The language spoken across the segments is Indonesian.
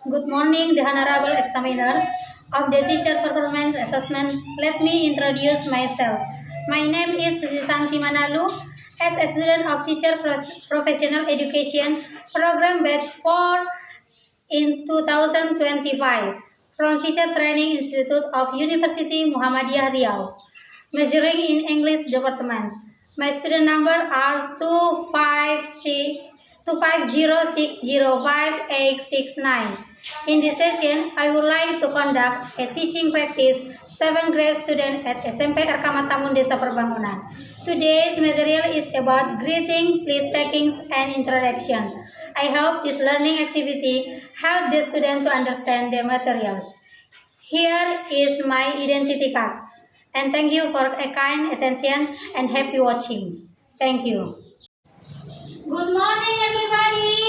Good morning, the honorable examiners of the teacher performance assessment. Let me introduce myself. My name is Susisanti Manalu. As a student of teacher professional education program batch 4 in 2025 from Teacher Training Institute of University Muhammadiyah Riau, majoring in English department. My student number are 250605869. In this session, I would like to conduct a teaching practice 7th grade student at SMP RK Matamun Desa Perbangunan. Today's material is about greeting, leave takings, and introduction. I hope this learning activity help the student to understand the materials. Here is my identity card. And thank you for a kind attention and happy watching. Thank you. Good morning, everybody.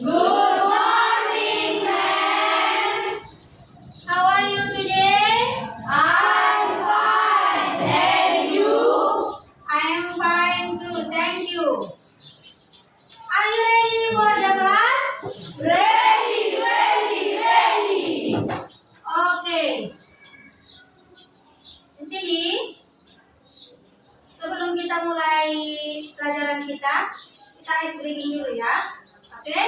Good morning, ma'am. How are you today? I'm fine. And you? I am fine too. Thank you. Are you ready for the class? Ready. Okay. Di sini, sebelum kita mulai pelajaran kita ice breaking dulu ya. Oke?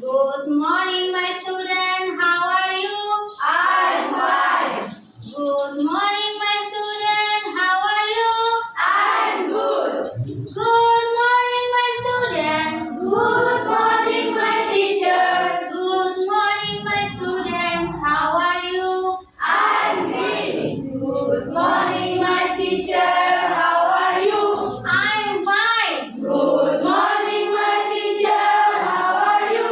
Good morning, my student. How are you? I'm fine. Good morning, my student. How are you? I'm good. Good morning, my student. Good morning, my teacher. Good morning, my student. How are you? I'm great. Good morning, my teacher. How are you? I'm fine. Good morning, my teacher. How are you?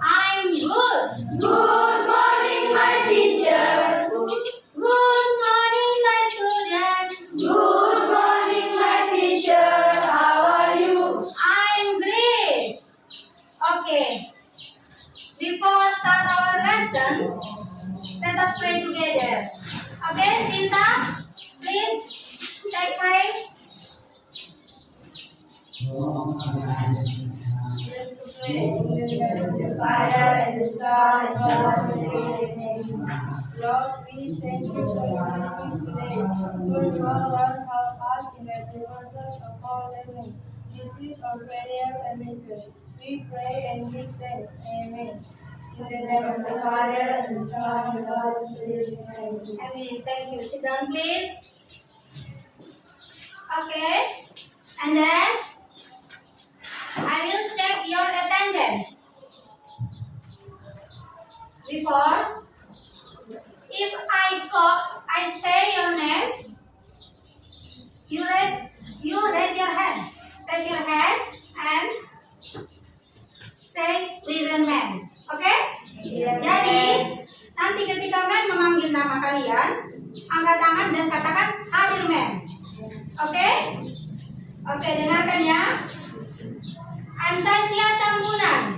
I'm good. Good morning, my teacher. Good morning, my student. Good morning, my teacher. How are you? I'm great. Okay. Before start our lesson, let us pray together. Okay, Sinta, please take pray. Let's pray. The Father and the Son and the Holy Spirit. Lord, we thank you for your blessings today. So you all help us in the process of our learning. This is our prayer and request. We pray and give thanks. Amen. In the name of the Father and the Son and the Holy Spirit. Amen. Amen. Thank you. Sit down, please. Okay. And then I will check your attendance. Before, if I say your name, you raise your hand. Raise your hand and say present man. Okay? Jadi nanti ketika man memanggil nama kalian, angkat tangan dan katakan hadir man. Oke? Oke, dengarkan ya. Antasia Tambunan,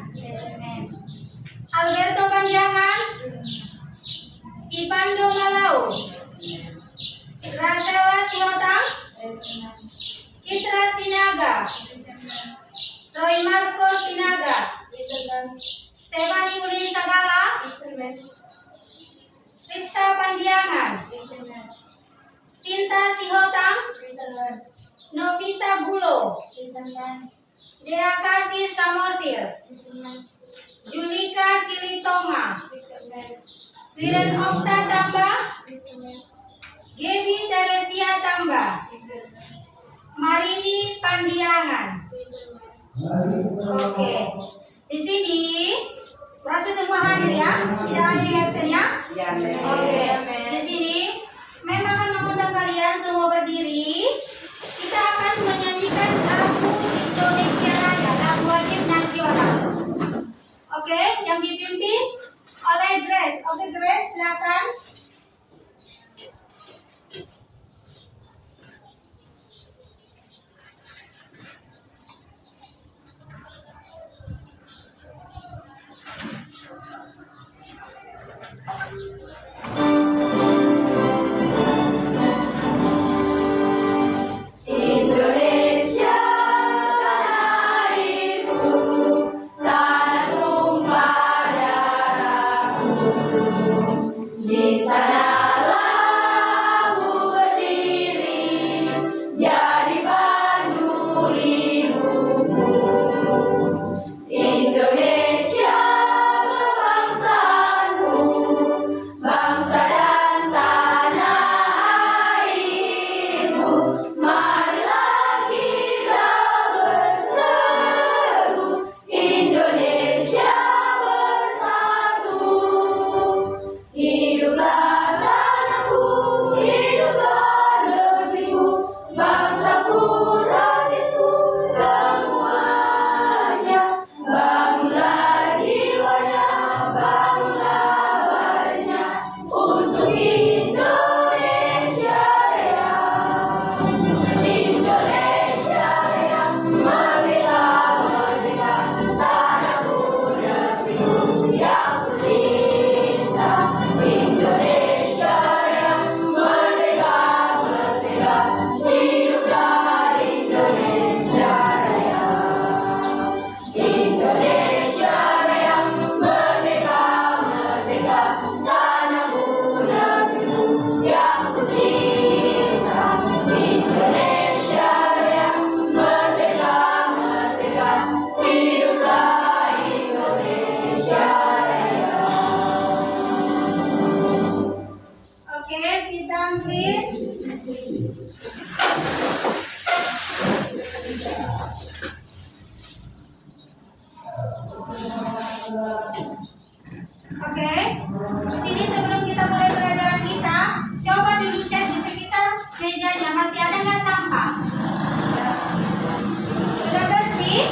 Alberto Panjangan, Ipando Malau, Rasela Siotang, Citra Sinaga, Roy Marco Sinaga, Stefani Udin Sagala, Krista Pandiangan, Sinta Sihotang, Novita Bulo, Dea Kasih Samosir, Julika Silitonga, Wiren Okta Tamba, Gebi Teresia Tamba, Marini Pandiangan. Oke. Di sini berarti semua hadir ya? Tidak ada yang absen ya? Oke. Di sini memang akan mengundang kalian semua berdiri. Kita akan menyanyikan lagu Indonesia Raya, lagu wajib nasional. Oke, yang dipimpin oleh Grace. Oke, Grace, silakan. Indonesia, tanah airku, tanah tumpah darah. Oke. Di sini sebelum kita mulai pelajaran kita, coba dulu cek di sekitar mejanya masih ada nggak sampah? Sudah bersih?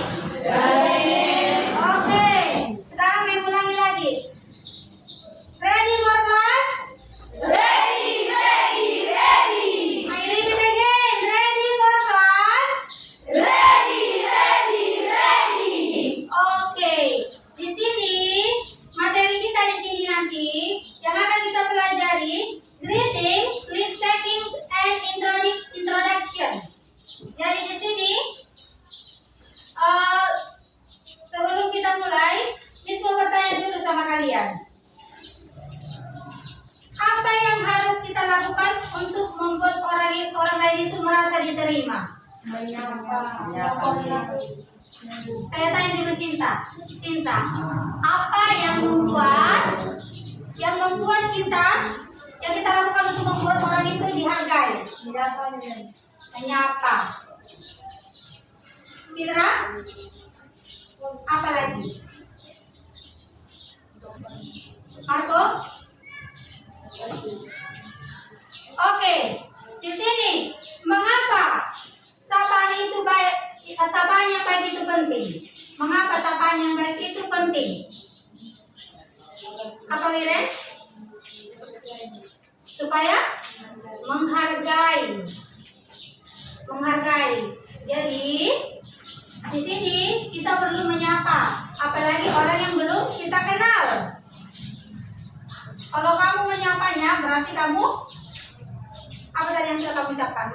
Oke. Sekarang saya ulangi lagi. Ready for class? Ready, ready, ready. I repeat again. Ready for class? Ready, ready, ready. Oke. Di sini materi kita di sini nanti yang akan kita pelajari greetings, leave takings, and introduction. Jadi di sini sebelum kita mulai, Miss mau bertanya dulu sama kalian. Apa yang harus kita lakukan untuk membuat orang lain itu merasa diterima? Saya tanya dulu Sinta. Sinta, apa yang membuat kita lakukan untuk membuat orang itu dihargai? Menyapa. Citra? Apa lagi? Marco? Oke, di sini mengapa sapaan itu baik? Sapaan yang baik itu penting. Mengapa sapaan yang baik itu penting? Apa Wiren? Supaya menghargai. Jadi di sini kita perlu menyapa, apalagi orang yang belum kita kenal. Kalau kamu menyapanya, berarti kamu apa tadi yang sudah kamu ucapkan?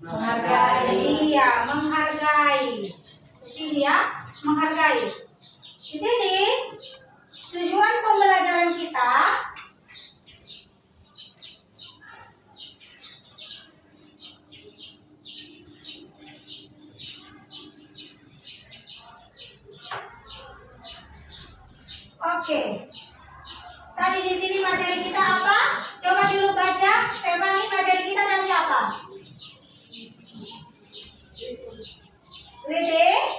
Menghargai. Iya, menghargai. Di sini ya, menghargai. Di sini tujuan pembelajaran kita Oke. Tadi di sini materi kita apa? Coba dulu baca. Stephanie, materi kita tadi apa? Greetings.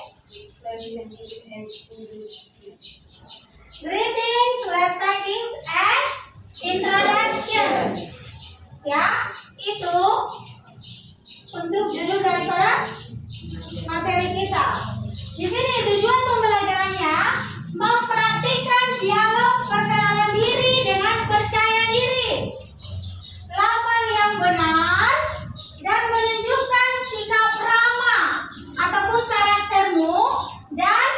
Greetings, leave takings, and introduction. Ya, itu untuk judul daripada materi kita. Di sini tujuan pembelajarannya memperhatikan dialog perkenalan diri dengan percaya diri, lafal yang benar, dan menunjukkan sikap ramah ataupun karaktermu dan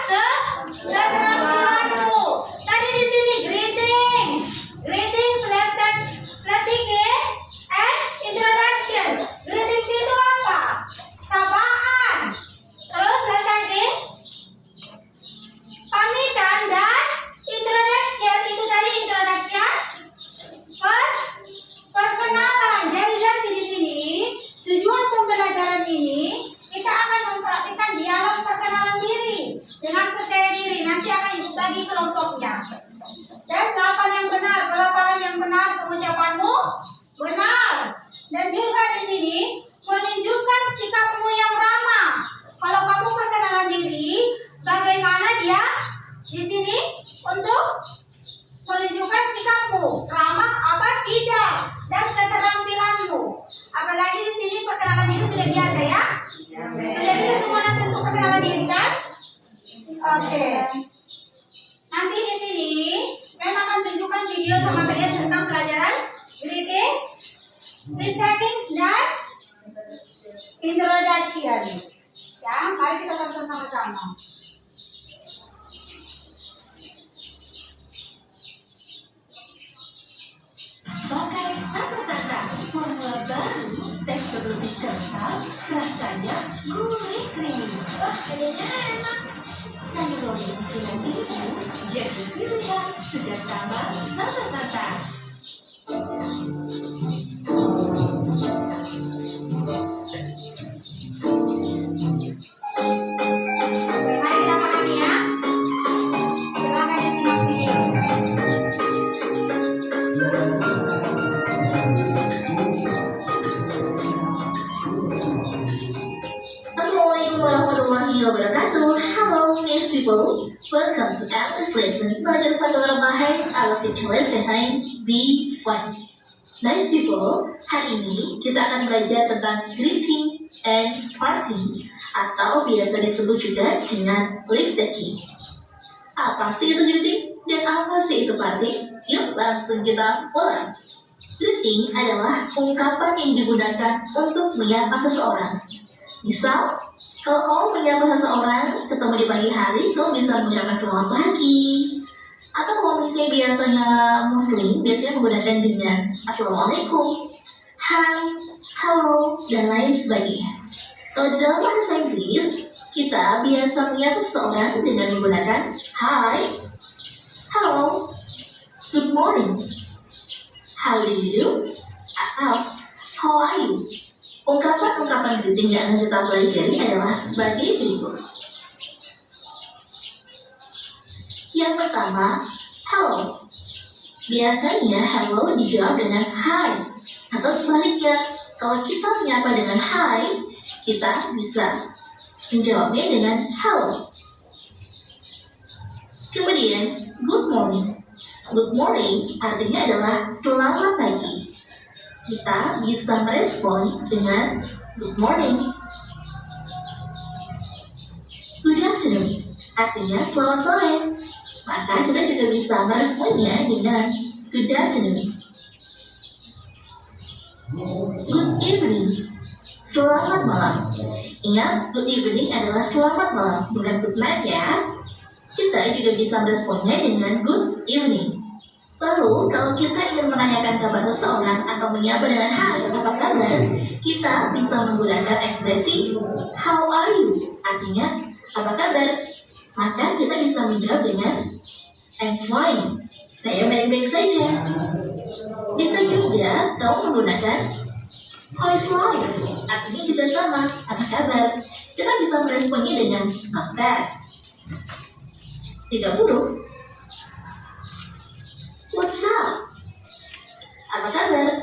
keterampilanmu. Tadi di sini greetings, leave takings, and introduction. Greetings itu apa? Sapaan. Terus leave takings, pamitan, dan introduction itu tadi introduction perkenalan. Jadi nanti di sini tujuan pembelajaran ini kita akan memperhatikan dialog perkenalan diri dengan percaya diri. Nanti akan ibu bagi kelompoknya. Dan pelafalan yang benar, pengucapanmu benar. Dan juga di sini menunjukkan sikapmu yang ramah. Kalau kamu perkenalan diri, bagaimana dia di sini untuk menunjukkan sikapmu ramah apa tidak dan keterampilanmu. Apalagi di sini perkenalan diri sudah biasa ya? Sudah bisa semua nanti untuk perkenalan diri kan? Oke. Nanti di sini memang akan tunjukkan video sama kalian tentang pelajaran greetings, leave takings, dan introduction. Ya, mari kita tonton sama-sama. Bakar Sasa-Sasa, formula baru, tekstur lebih kental, rasanya gurih creamy. Wah, kayaknya enak. Sayur lodeh bikinan dirimu jadi pilihan sejak sama Sasa-Sasa. Mari kita makan ya. Silakan disimak video. Assalamualaikum warahmatullahi wabarakatuh. Hello, Miss people. Welcome to And this lesson, belajar satu orang bahaya, our future lesson time, be fun. Nice people, hari ini kita akan belajar tentang greeting and party, atau biasa disebut juga dengan leave the key. Apa sih itu greeting dan apa sih itu party? Yuk langsung kita mulai. Greeting adalah ungkapan yang digunakan untuk menyapa seseorang. Misal, kalau kamu menyapa seseorang ketemu di pagi hari, kamu bisa mengucapkan selamat pagi. Atau kalau misalnya biasanya Muslim, biasanya menggunakan dengan Assalamualaikum, Hai, Halo, dan lain sebagainya. Kalau dalam bahasa Inggris, kita biasa menyapa seseorang dengan menggunakan Hi, Hello, Good morning, How do you do? Atau How are you? Ungkapan-ungkapan greeting yang akan kita pelajari adalah sebagai berikut. Yang pertama, hello. Biasanya hello dijawab dengan hi. Atau sebaliknya, kalau kita menyapa dengan hi, kita bisa menjawabnya dengan hello. Kemudian, good morning. Good morning artinya adalah selamat pagi. Kita bisa merespon dengan good morning. Good afternoon artinya selamat sore. Maka kita juga bisa meresponnya dengan good afternoon. Good evening, selamat malam. Ingat, good evening adalah selamat malam, bukan good night ya. Kita juga bisa meresponnya dengan good evening. Lalu, kalau kita ingin menanyakan kabar seseorang atau menyapa dengan hai, apa kabar, kita bisa menggunakan ekspresi how are you, artinya apa kabar. Maka kita bisa menjawab dengan I'm fine, saya baik-baik saja. Bisa juga kamu menggunakan how is life, artinya juga sama, apa kabar. Kita bisa meresponnya dengan not bad, tidak buruk. What's up? Apa kabar?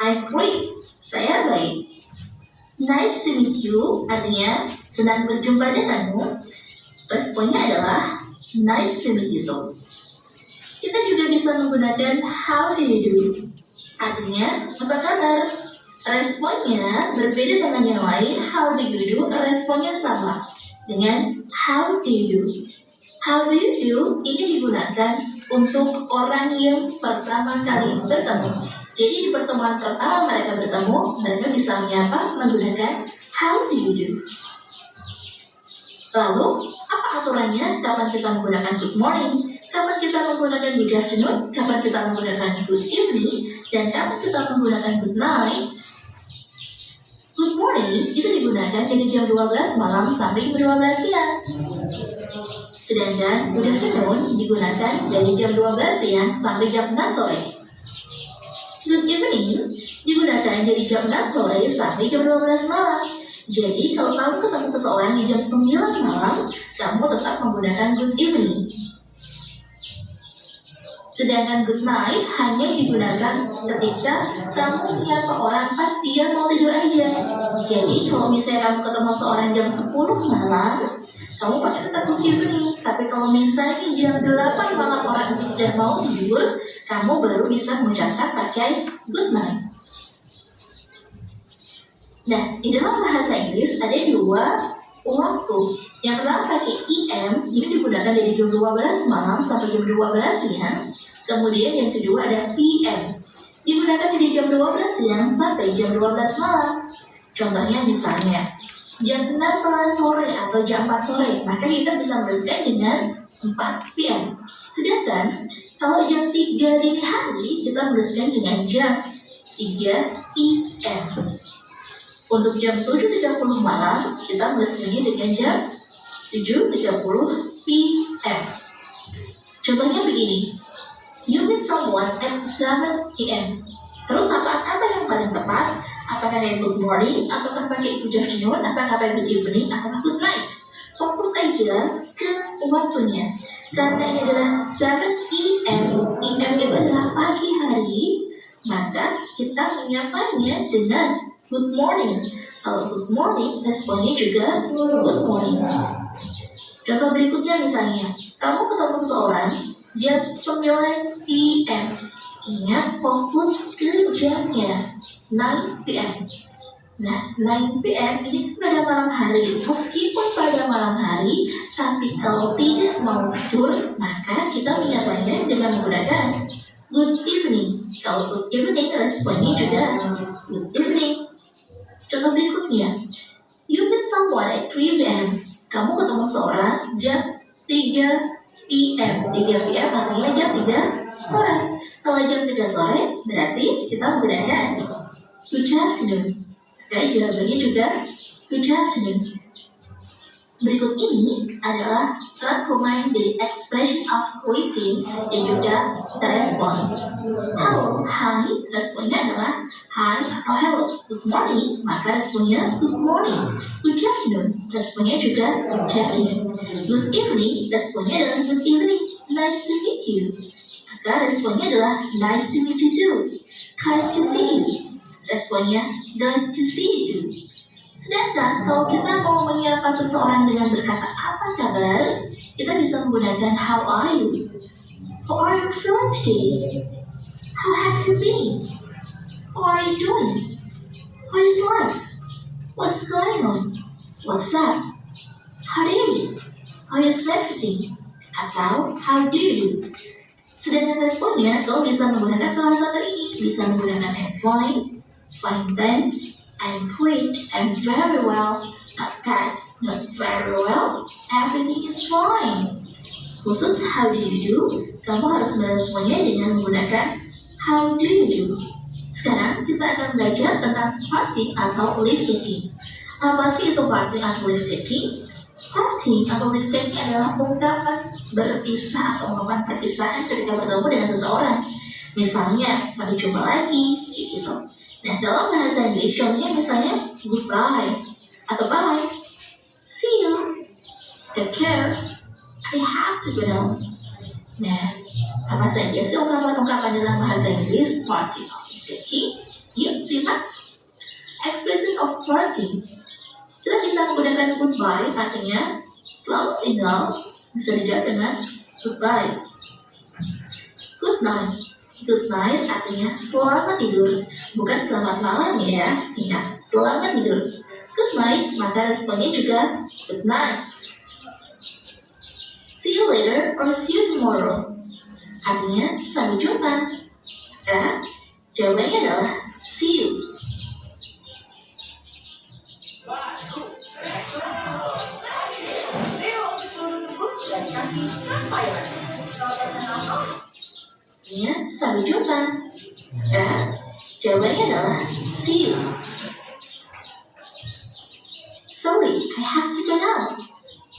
I'm great, saya baik. Nice to meet you, artinya senang berjumpa denganmu. Responnya adalah nice to meet you too. Kita juga bisa menggunakan how do you do, artinya apa kabar. Responnya berbeda dengan yang lain. How do you do, responnya sama dengan how do you do. How do you do ini digunakan untuk orang yang pertama kali bertemu. Jadi di pertemuan pertama mereka bertemu, mereka bisa menyapa menggunakan how do you do. Lalu, apa aturannya? Kapan kita menggunakan good morning? Kapan kita menggunakan good afternoon? Kapan kita menggunakan good evening? Dan kapan kita menggunakan good night? Good morning itu digunakan dari jam 12 malam sampai jam 12 siang. Sedangkan good afternoon digunakan dari jam 12 siang sampai jam 6 sore. Good evening digunakan dari jam 6 sore sampai jam 12 malam. Jadi kalau kamu ketemu seseorang di jam 9 malam, kamu tetap menggunakan good evening. Sedangkan good night hanya digunakan ketika kamu menyapa orang pas dia mau tidur aja. Jadi kalau misalnya kamu ketemu seorang jam 10 malam, kamu pakai tetap good evening. Tapi kalau misalnya jam 8 malam orang itu sudah mau tidur, kamu baru bisa mengucapkan pakai good night. Nah, di dalam bahasa Inggris ada dua waktu. Yang pertama pakai EM, ini digunakan dari jam 12 malam sampai jam 12 siang. Kemudian yang kedua ada PM, digunakan dari jam 12 siang sampai jam 12 malam. Contohnya misalnya, jam 16 sore atau jam 4 sore, maka kita bisa menuliskan dengan 4 PM. Sedangkan, kalau jam 3 dini hari, kita menuliskan dengan jam 3 PM. Untuk jam 7.30 malam, kita menuliskannya dengan jam 7.30 PM. Contohnya begini, you meet someone at 7 PM. Terus apa yang paling tepat? Apakah pakai good morning, ataukah pakai good afternoon, apakah pakai good evening, ataukah good night? Fokus aja ke waktunya. Karena ini adalah 7 PM, PM itu adalah pagi hari, maka kita menyapanya dengan good morning. Kalau good morning, responnya juga good morning. Contoh berikutnya misalnya, Kamu ketemu seseorang jam 9 PM. Ingat, fokus ke jamnya 9 PM. Nah, 9 PM ini pada malam hari. Meskipun pada malam hari, tapi kalau tidak mau tidur, maka kita menyapanya dengan menggunakan good evening. Kalau good evening, responnya juga good evening. Contoh berikutnya, you meet someone at 3 PM. Kamu ketemu seorang jam 3 PM. 3 PM artinya jam 3 sore. Kalau jam 3 sore, berarti kita menggunakan good afternoon. Oke, jawabannya juga good afternoon. Berikut ini adalah rangkuman dari expression of greeting dan juga the response. Hello, hi, responnya adalah hi atau hello. Good morning, maka responnya good morning. Good afternoon, responnya juga good afternoon. Good evening, responnya adalah good evening. Nice to meet you, maka responnya adalah nice to meet you too. Glad to see you, responnya glad to see you too. Sedangkan kalau kita mau menyapa seseorang dengan berkata apa kabar, kita bisa menggunakan how are you? How are you feeling today? How have you been? How are you doing? How is life? What's going on? What's up? How are you? How is everything? Atau how do you do? Sedangkan responnya, kau bisa menggunakan salah satu ini. Bisa menggunakan I'm fine, fine thanks, I'm great, I'm very well, not bad, not very well, everything is fine. Khusus how do you do, kamu harus meneruskannya dengan menggunakan how do you do. Sekarang kita akan belajar tentang parting atau leave taking. Apa sih itu parting atau leave taking? Parting atau leave taking adalah ungkapan berpisah atau ungkapan perpisahan ketika bertemu dengan seseorang. Misalnya, sampai jumpa lagi, gitu. Nah, dalam bahasa Inggris, contohnya misalnya goodbye atau bye, see you, take care, I have to go now. Nah, apa saja sih ungkapan-ungkapan dalam bahasa Inggris? Parting of taking. Yuk, simak. Expression of parting. Kita bisa menggunakan goodbye, artinya selamat tinggal, bisa dijawab dengan goodbye. Good night. Good night artinya selamat tidur, bukan selamat malam ya. Ingat, selamat tidur. Good night, maka responnya juga good night. See you later or see you tomorrow. Artinya sampai jumpa. Ya, jawabannya adalah see you. Ya, sampai jumpa. Ya, jawabannya adalah see you. Sorry, I have to go now.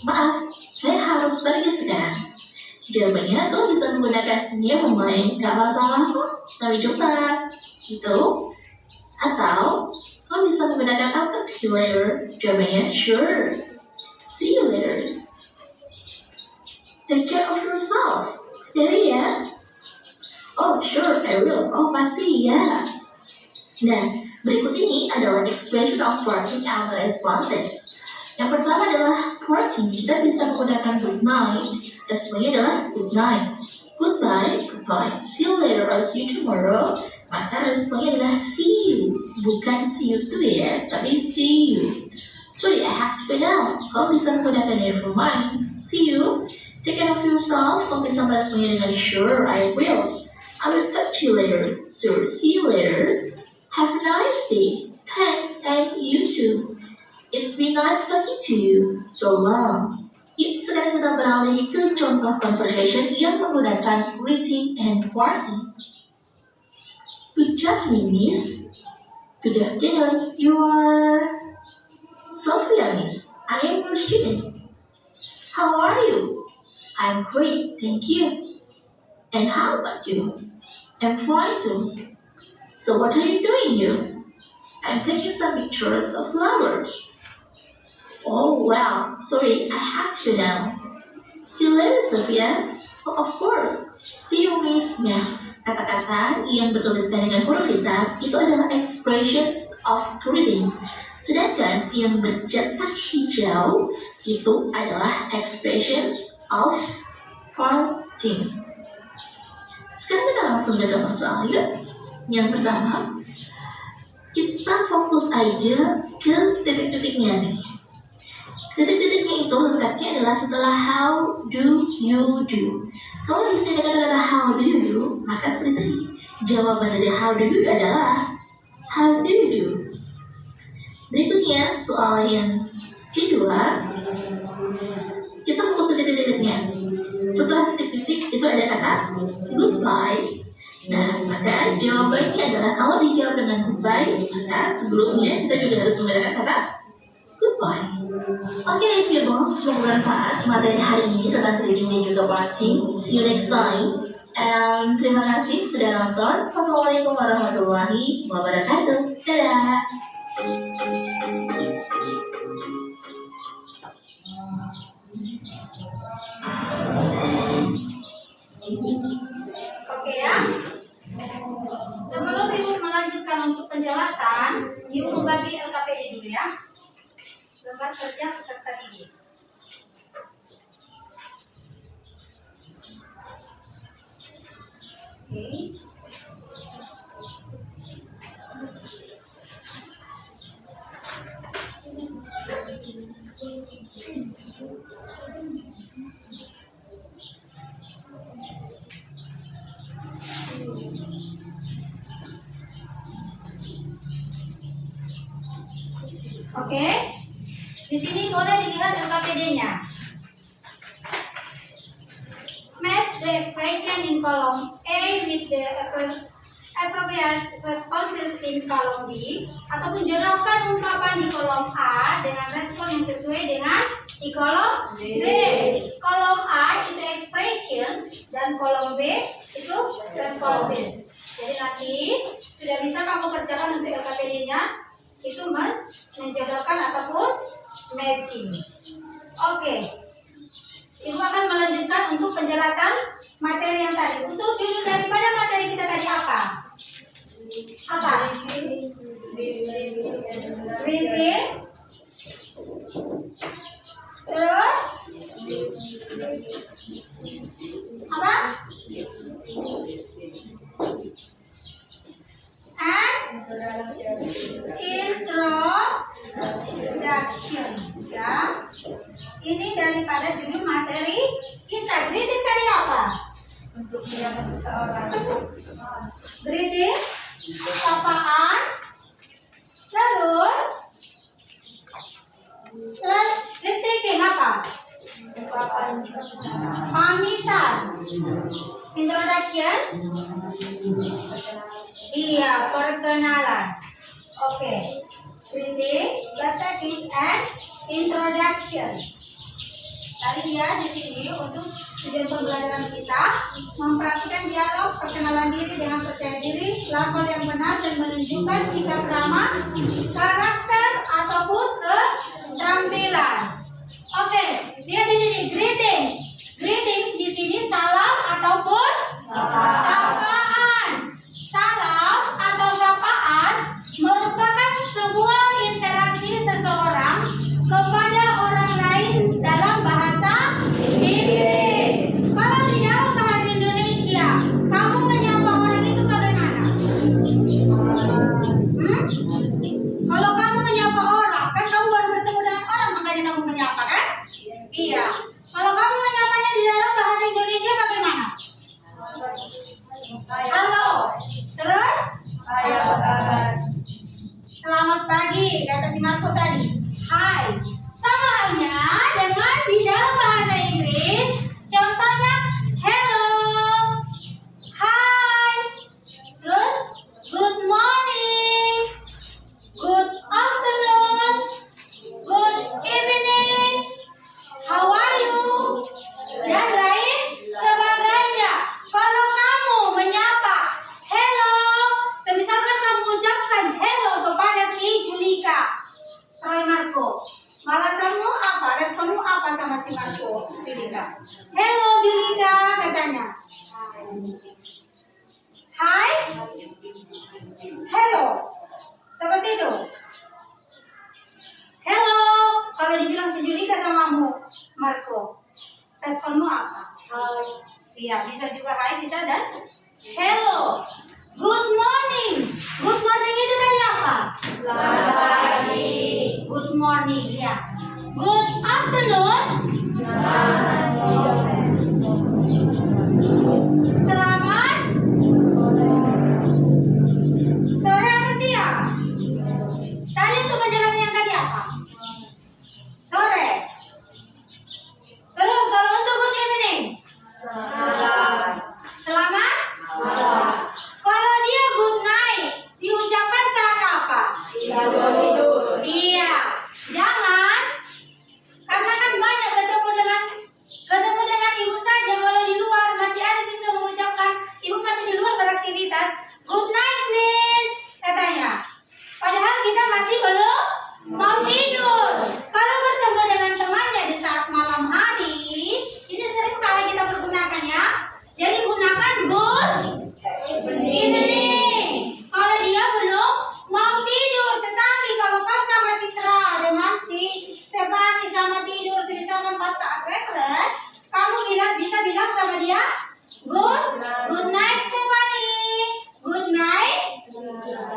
Maaf, saya harus pergi sekarang. Jawabannya kau bisa menggunakan never mind, gak masalah kok, sampai jumpa. Gitu. Atau kau bisa menggunakan I'll talk to you later. Jawabannya sure. See you later. Take care of yourself. Jadi ya. Oh, sure, I will. Oh, pasti, ya. Nah, berikut ini adalah expression of parting and responses. Yang pertama adalah parting. Kita bisa menggunakan good night. Responnya adalah good night. Goodbye, goodbye. See you later or see you tomorrow. Maka responnya adalah see you. Bukan see you too ya, tapi see you. Sorry, I have to go now. Kau bisa menggunakan never mind. See you. Take care of yourself. Kau bisa meresponnya dengan sure, I will. I will talk to you later. So, see you later. Have a nice day. Thanks, and you too. It's been nice talking to you. So long. Yuk, sekarang kita beralih ke contoh conversation yang menggunakan greeting and parting. Good afternoon, miss. Good afternoon. You are Sophia, miss. I am your student. How are you? I'm great, thank you. And how about you? I'm fine too. So what are you doing here? I'm taking some pictures of flowers. Oh wow, sorry, I have to go now. See you later, Sophia. Oh, of course. See you, miss. Nah, kata-kata yang bertuliskan dengan huruf hitam itu adalah expressions of greeting. Sedangkan yang bercetak hijau itu adalah expressions of 14. Sekarang kita langsung ke masalah yuk. Yang pertama, kita fokus aja ke titik-titiknya nih. Titik-titiknya itu letaknya adalah setelah how do you do. Kalau di sini kata-kata how do you do, maka seperti tadi. Jawaban dari how do you do adalah how do you do. Berikutnya soal yang kedua, kita fokus ke titik-titiknya. Setelah titik-titik itu ada kata goodbye. Nah, maka jawabannya adalah kalau dijawab dengan goodbye, maka sebelumnya kita juga harus menggunakan kata goodbye. Oke, semoga bermanfaat materi hari ini tentang reading dan juga watching. See you next time. And terima kasih sudah nonton. Wassalamualaikum warahmatullahi wabarakatuh. Dadah. Oke ya. Sebelum Ibu melanjutkan untuk penjelasan, Ibu membagi LKPD dulu ya. Lembar kerja peserta didik. Oke. Oke, di sini boleh dilihat LKPD-nya. Match the expression in column A with the appropriate responses in column B, ataupun jodohkan ungkapan di kolom A dengan respon yang sesuai dengan di kolom B. Kolom A itu expression dan kolom B itu responses. Jadi nanti sudah bisa kamu kerjakan untuk LKPD-nya. Itu menjodohkan ataupun matching. Oke, Ibu akan melanjutkan untuk penjelasan materi yang tadi. Untuk judul daripada materi kita tadi apa? Apa? Reading. Terus apa? Introduction ya. Ini daripada judul materi kita. Greeting tadi apa? Untuk menyapa seseorang. Greeting, sapaan, terus greeting apa? Pamitan. Introduction. Iya, perkenalan. Oke. Greetings, that is an introduction. Tadi ya di sini untuk tujuan pembelajaran kita mempraktikkan dialog perkenalan diri dengan percaya diri, lafal yang benar dan menunjukkan sikap ramah, karakter ataupun keterampilan. Oke, dia di sini greetings. Greetings di sini salam ataupun sapaan. Salam atau sapaan merupakan sebuah interaksi seseorang kepada orang lain dalam bahasa Inggris. Kalau di dalam bahasa Indonesia, kamu menyapa orang itu bagaimana? Kalau kamu menyapa orang, kan kamu baru bertemu dengan orang, makanya kamu menyapa kan? Iya. Kalau kamu menyapanya di dalam bahasa Indonesia bagaimana? Halo. Terus? Selamat pagi, kata si Marco tadi. Hai. Sama halnya dengan di dalam bahasa Inggris. Contohnya hello, hi. Terus good morning, good afternoon, good evening, how are you, dan lain sebagainya. Kalau kamu menyapa hello, semisalkan kamu ucapkan hello kepada si Julika, Roy Hello. Good morning. Good morning itu tadi apa? Selamat pagi. Good morning ya. Good afternoon. Selamat sore. Selamat sore apa siang? Tadi untuk penjelasan yang tadi apa? Sore. Terus kalau untuk good evening? Selamat. Kalau dia good night, diucapkan saat apa? Sebelum tidur. Iya. Jangan, karena kan banyak ketemu dengan ibu saja. Kalau di luar masih ada siswa mengucapkan, ibu masih di luar beraktivitas. Good night, miss, katanya. Padahal kita masih belum mau tidur. Kalau bertemu dengan temannya di saat malam hari, ini sering salah kita pergunakan ya. Jadi gunakan good evening. Kalau dia belum mau tidur, tetapi kalau kau sama Citra dengan si Stefani sama tidur misalkan pas saat rekret, kamu bisa bilang sama dia good night Stefani, good night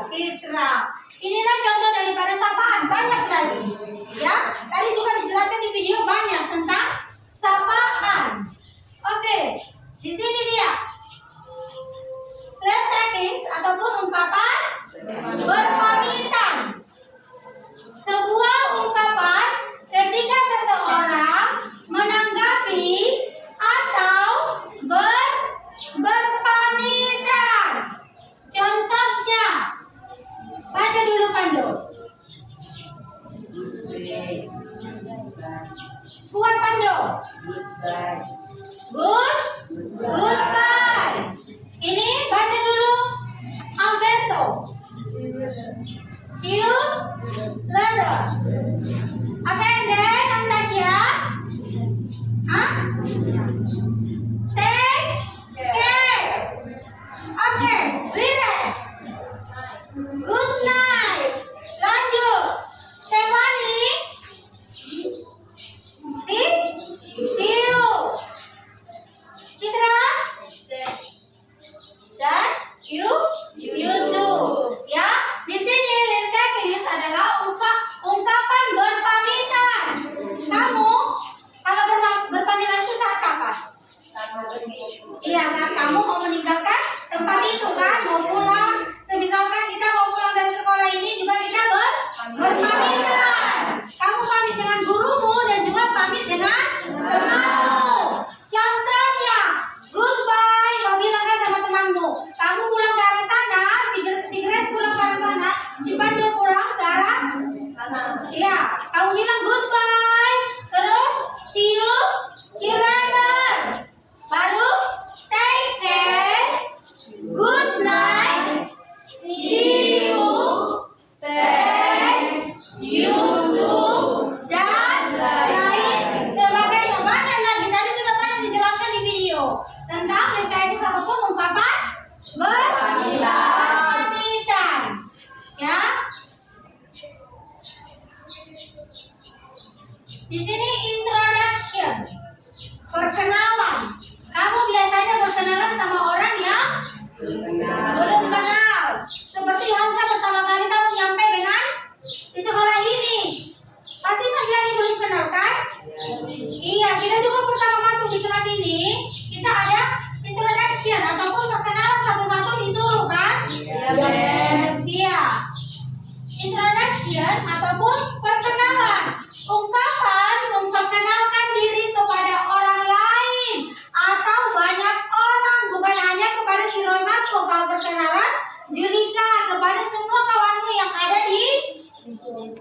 Citra. Inilah contoh daripada sapaan, banyak lagi ya. Tadi juga dijelaskan di video banyak tentang sapaan. Oke, di sini dia greetings ataupun ungkapan berpamitan. Sebuah ungkapan ketika seseorang menanggapi atau berpamitan. Contohnya, baca dulu Pandu. Kuat Pandu. Goodbye. Ini baca dulu Alberto. See you later. Okay, then Natasha. Take care. Okay, Rire. Good night. Lanjut. Stefani. See you. Citra. Dan you do. Ya, di sini lintekis adalah ungkapan berpamitan. Kamu kalau berpamitan itu saat kapan? Iya, saat kamu mau meninggalkan tempat itu kan, mau pulang. Semisalkan kita mau pulang dari sekolah ini juga kita berpamitan. Kamu pamit dengan gurumu dan juga pamit dengan temanmu. Contohnya, goodbye, kau bilang kan sama temanmu. Kamu pulang ke arah sana, si Grace pulang ke arah sana, si Pandu pulang ke arah sana. Iya, kamu bilang goodbye, terus see you later. Baru take care, good night, see you, thanks, you too, dan lain sebagainya. Banyak lagi, tadi sudah banyak dijelaskan di video tentang lintekis ataupun ungkapan berpamitan. Ya. Di sini introduction, perkenalan. Kamu biasanya berkenalan sama orang yang belum kenal. Seperti Hangga pertama kali kamu nyampe dengan di sekolah ini, pasti masih lagi belum kenal kan? Iya, kita juga pertama masuk di kelas ini, kita ada introduction ataupun perkenalan satu-satu disuruh kan? Iya. Introduction ataupun perkenalan, ungkapan memperkenalkan diri kepada orang lain atau banyak orang, bukan hanya kepada si Roman. Kau berkenalan Julika kepada semua kawanmu yang ada di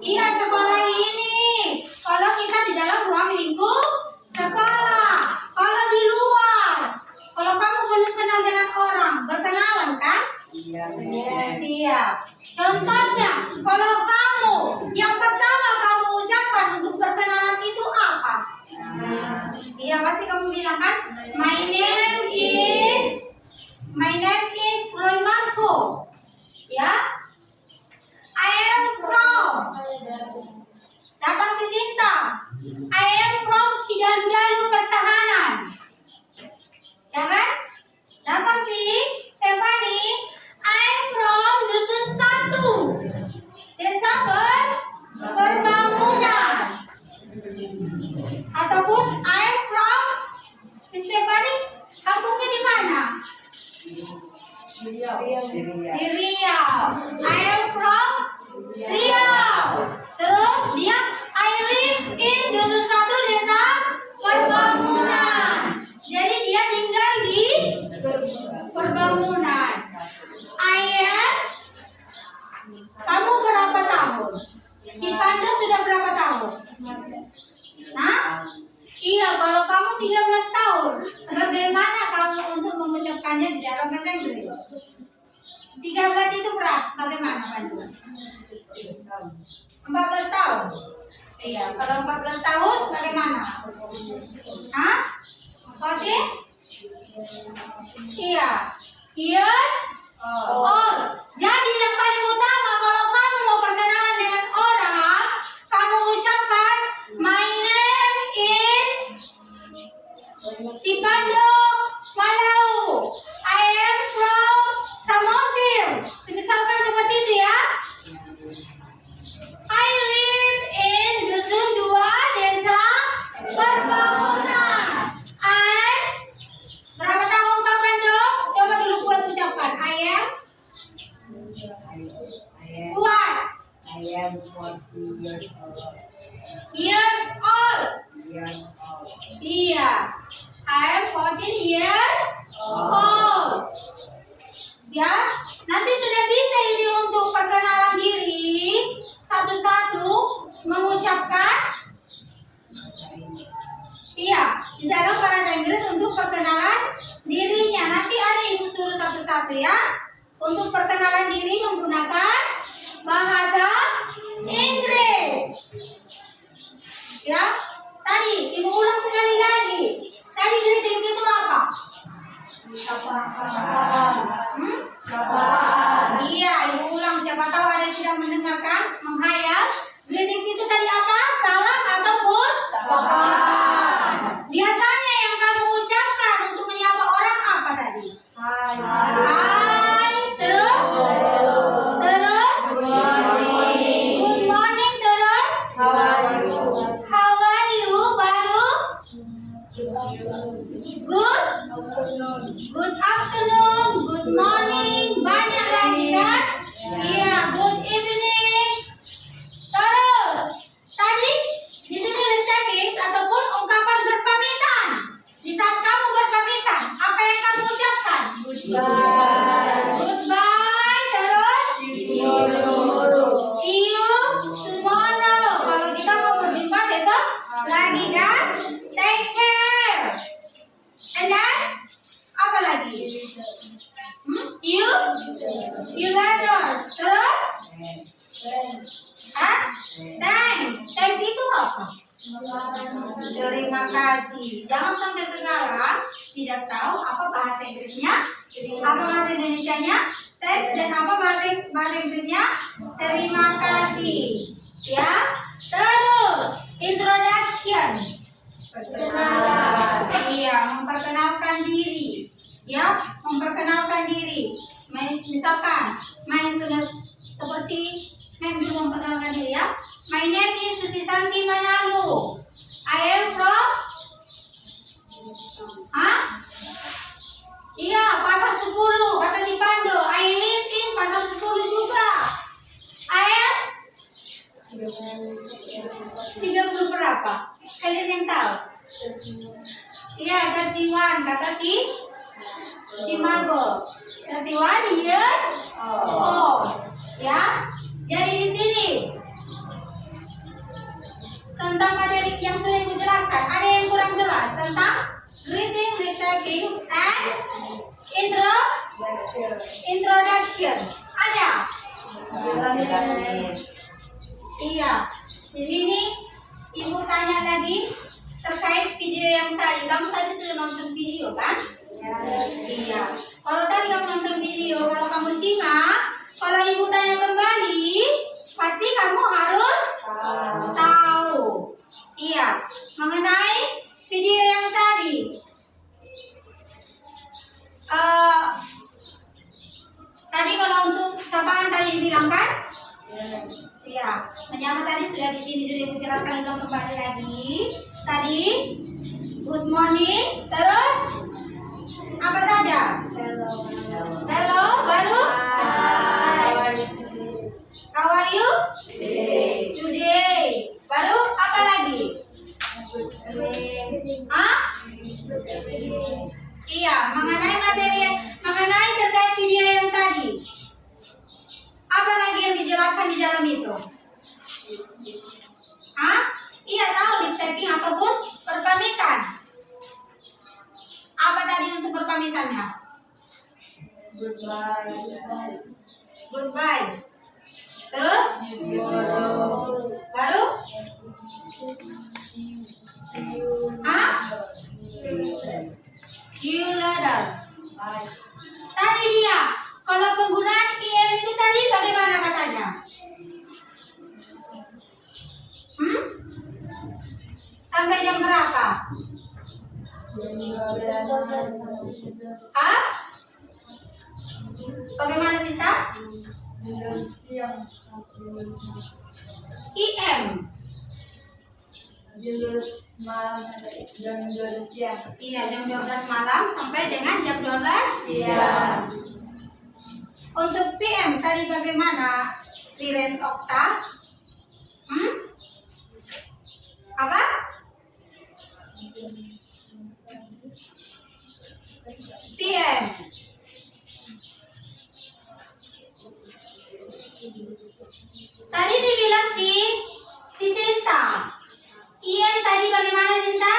sekolah ini. Kalau kita di dalam ruang lingkup sekolah, kalau di luar, kalau kamu belum kenal dengan orang, berkenalan kan? Iya. Contohnya, kalau kamu yang pertama kamu ucapkan untuk berkenalan itu apa? Iya, pasti kamu bilang kan? My name is Roy Marco. Ya. I am from. Datang si Sinta. I am from Sidalu Pertahanan. Ya kan? Datang si Di Riau. I am from Riau. Terus dia I live in dusun 1 desa Perbangunan. Jadi dia tinggal di Perbangunan. I am. Kamu berapa tahun? Si Panda sudah berapa tahun? Nah, iya, kalau kamu 13 tahun, bagaimana kalau untuk mengucapkannya di dalam bahasa Inggris? 13 itu berapa? Bagaimana, Pandu? 14 tahun? Iya, kalau 14 tahun bagaimana? Hah? Oke? Iya. Years old. Jadi yang paling utama kalau kamu mau perkenalan dengan orang, kamu ucapkan my name is Tipando Malau. I am from Samosir. Misalkan seperti itu ya. I live in dusun 2 desa Perbangunan. I berapa tahun kau Pando? Coba dulu buat ucapkan. I am what? I am 40 years old. Years old. Iya. I am 14 years old. Ya, nanti sudah bisa ini untuk perkenalan diri satu-satu mengucapkan. Iya, di dalam bahasa Inggris untuk perkenalan dirinya. Nanti ada ibu suruh satu-satu ya. Untuk perkenalan diri menggunakan bahasa Inggris. Ya, tadi ibu ulang sekali lagi. Tadi greetings itu apa? Iya, ibu ulang. Siapa tahu ada yang tidak mendengarkan, menghayal. Greetings itu tadi apa? Salam ataupun sapaan. Biasanya yang kamu ucapkan untuk menyapa orang apa tadi? Hai. Terus? Good morning. Terus? How are you? Baru? Good afternoon. Good morning. Banyak lagi kan? Iya, good evening. Terus, tadi di sini greetings ataupun ungkapan berpamitan. Di saat kamu berpamitan, apa yang kamu ucapkan? Goodbye. Terus? See you tomorrow. Kalau kita mau berjumpa besok lagi kan? Take care. And then apa lagi? See you later. Terus? Hah? Thanks. Thanks itu apa? Terima kasih. Jangan sampai sekarang tidak tahu apa bahasa Inggrisnya, apa bahasa Indonesianya, thanks, dan apa bahasa Inggrisnya, terima kasih. Ya. Terus introduction. Iya, memperkenalkan diri. Ya, memperkenalkan diri. Misalkan, seperti dulu memperkenalkan diri ya. My name is Susi Santi Manalu. I am from Iya, Pasar 10, kata si Pando. I live in Pasar 10 juga. I am 30 berapa? Kalian yang tahu? Iya, 31, kata si Margo. 31 years old. Ya. Jadi di sini tentang materi yang sudah ibu jelaskan, ada yang kurang jelas tentang greeting, greetings, and introduction. Ada? Iya. Di sini ibu tanya lagi terkait video yang tadi. Kamu tadi sudah nonton video kan? Iya. Kalau tadi kamu nonton video, kalau kamu simak, kalau ibu tanya kembali, pasti kamu harus tahu. Iya, mengenai video yang tadi. Tadi kalau untuk sapaan tadi dibilang kan? Iya, menyapa tadi sudah di sini sudah dijelaskan, ulang kembali lagi. Tadi good morning, terus apa saja? Hello. Goodbye. Goodbye. Terus? Baru? Hah? See you later. Tadi dia, kalau penggunaan IM itu tadi bagaimana katanya? Sampai jam berapa? Hah? Bagaimana Sinta? IM. Malam sampai jam 12 siang. Iya, jam 12 malam sampai dengan jam 12 Siang. Untuk PM tadi bagaimana? Liren oktav? Apa? PM. Tadi dibilang si Sinta. IM tadi bagaimana Sinta?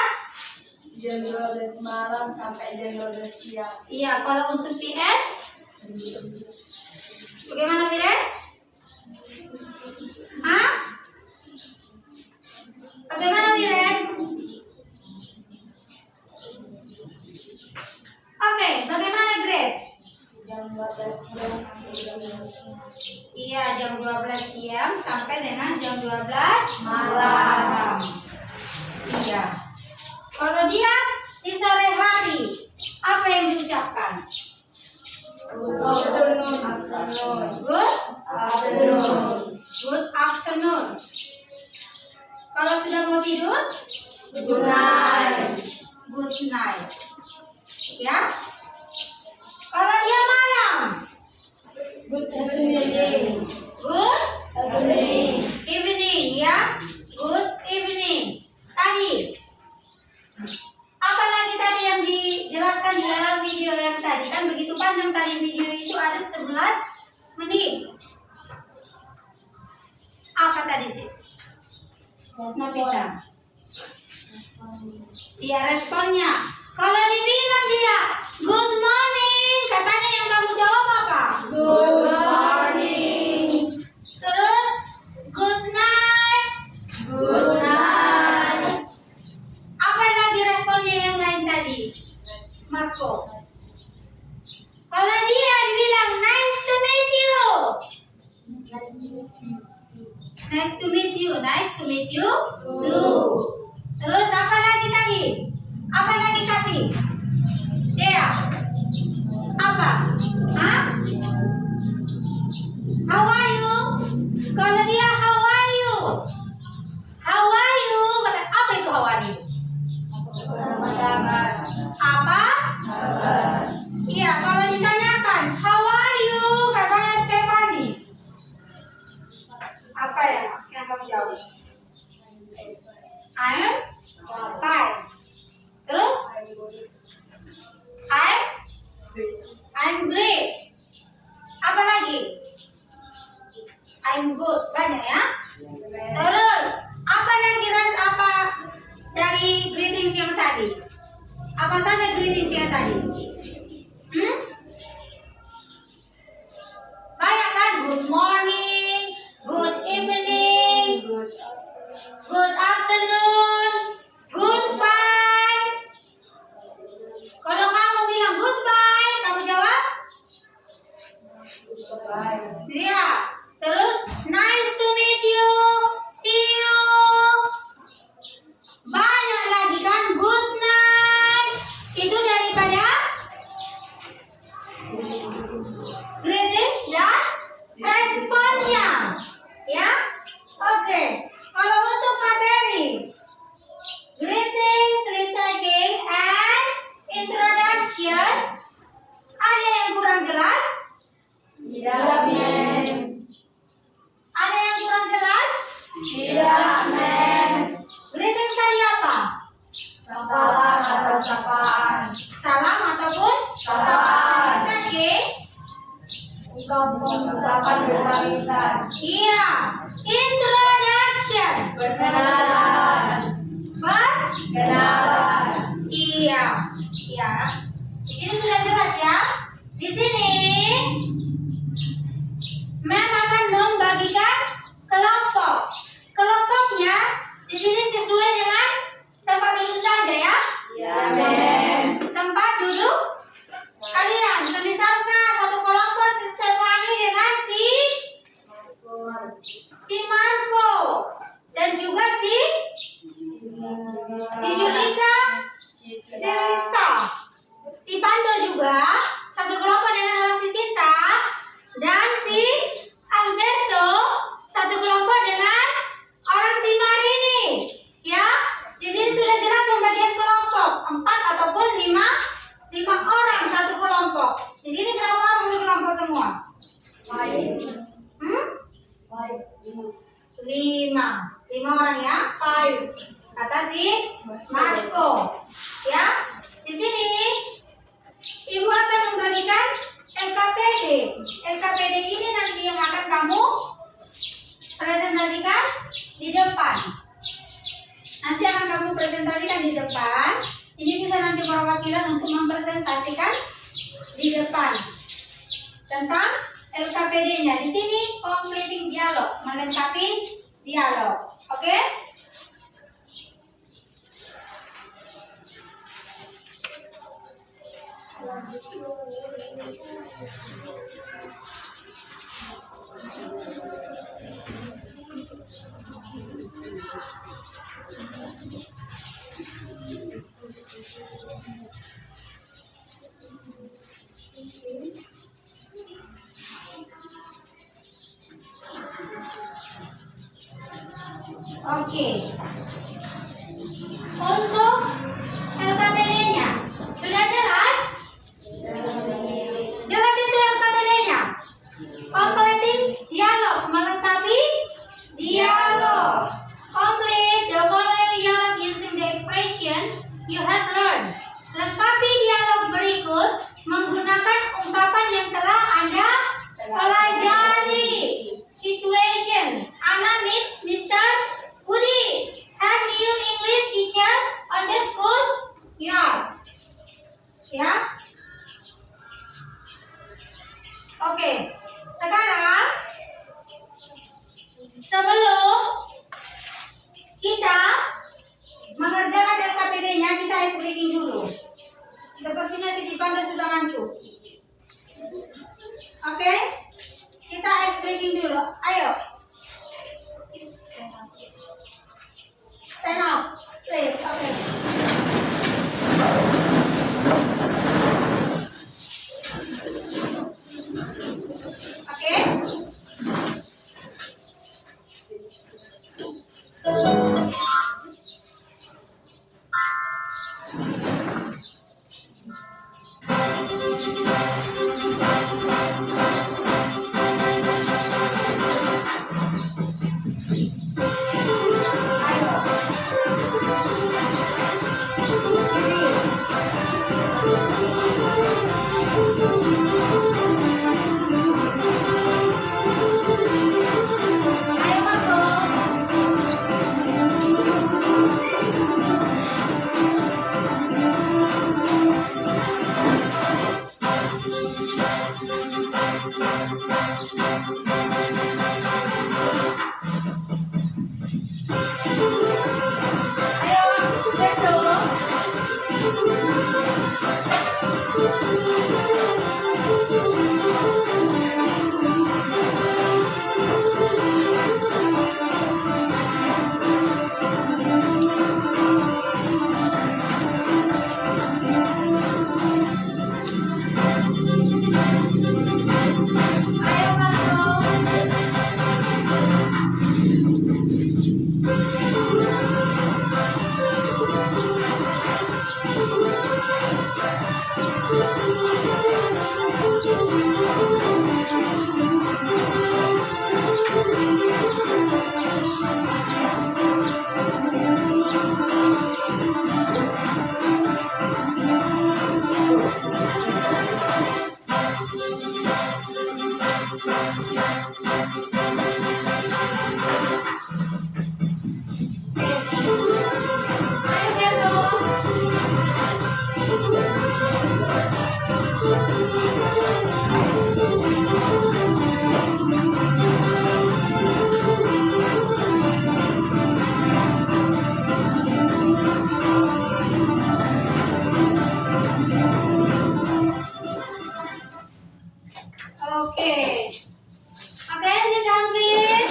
Jam 12 malam sampai jam 12 siang. Iya, kalau untuk PM bagaimana Liren? Hah? Bagaimana Liren? Oke, bagaimana Grace? Jam 12 siang sampai jam 12 siang. Iya, jam 12 siang sampai dengan jam 12 malam. Iya. Kalau dia di sore hari, apa yang diucapkan? Good afternoon. Good Afternoon. Good afternoon. Kalau sudah mau tidur, Good night. good night. Ya. Kalau dia malam, Good evening. good Evening. evening, ya. Good evening. Tadi, apalagi tadi yang dijelaskan di dalam video yang tadi, kan begitu panjang tadi video itu ada 11 menit. Apa tadi sih? Novita. Iya, responnya. Kalau dibilang dia good morning, katanya yang kamu jawab apa? Good morning. Terus good night. Good night. Apa lagi responnya yang lain tadi? Marco. Kalau dia dibilang nice to meet you. Nice to meet you. Nice to meet you too. Terus apa lagi tadi? Apa lagi kasih? Dia. Apa? Hah? How are you? Kalau dia how are you? How are you? Kata apa itu how are you? Apa? Iya, kalau ditanyakan how are you? Katanya Stephanie. Apa ya yang kamu jawab? I'm fine. Terus? I'm great. Apa lagi? I'm good. Banyak ya? Terus, apa lagi apa dari greetings yang tadi? Apa saja greetings yang tadi? Banyak kan? Good morning, good evening, good afternoon, goodbye. Kalau kamu bilang goodbye, kamu jawab? Bye. Iya. Terus, nice to meet you, see you. Banyak lagi kan? Good night. Itu daripada greetings dan responnya. Ya? Oke. Kalau untuk materi, greetings, retaking, and introduction, ada yang kurang jelas? Tidak, ma'am. Ada yang kurang jelas? Tidak, ma'am. Greetings tadi apa? Salam atau sapaan. Salam ataupun Sapaan. Retaking? Ungkapan berpamitan. Iya. Introduction. Perkenalan. Iya. Iya. Di sini sudah jelas ya? Di sini Mem akan membagikan kelompok. Kelompoknya di sini sesuai dengan tempat duduk saja ya. Ya, Mem. Tempat duduk kalian. Misalkan satu kelompok ditemani dengan si Marco dan juga si Julika, si Rista, si Pando juga satu kelompok dengan orang si Sinta dan si Alberto satu kelompok dengan orang si Marini. Ya, di sini sudah jelas pembagian kelompok 4 ataupun 5 orang satu kelompok. Di sini berapa orang satu kelompok semua? 5 orang ya, 5 kata si Marco. Ya, di sini Ibu akan membagikan LKPD. LKPD ini nanti yang akan kamu presentasikan di depan. Nanti akan kamu presentasikan di depan. Ini bisa nanti perwakilan untuk mempresentasikan di depan tentang LKPD-nya. Di sini completing dialog, melengkapi dialog. Oke? Oke. Untuk LKPD-nya sudah jelas? Jelas itu LKPD-nya. Completing dialog, melengkapi dialog. Complete the following dialog using the expression you have learned. Lengkapi dialog berikut menggunakan ungkapan yang telah Anda pelajari. Situation. Anna meets Mr. Woody. Have new English teacher on the school yard. Ya. Oke. Sekarang sebelum kita mengerjakan LKPD-nya, kita ice breaking dulu. Sepertinya si Dipanda sudah ngantuk. Oke? Kita ice breaking dulu. Ayo. Stand up, please. Okay. Okay. Ayo Marco. Ayo Beto. Ayo Marco. Ayo Beto. Okay. Okay, sit down please.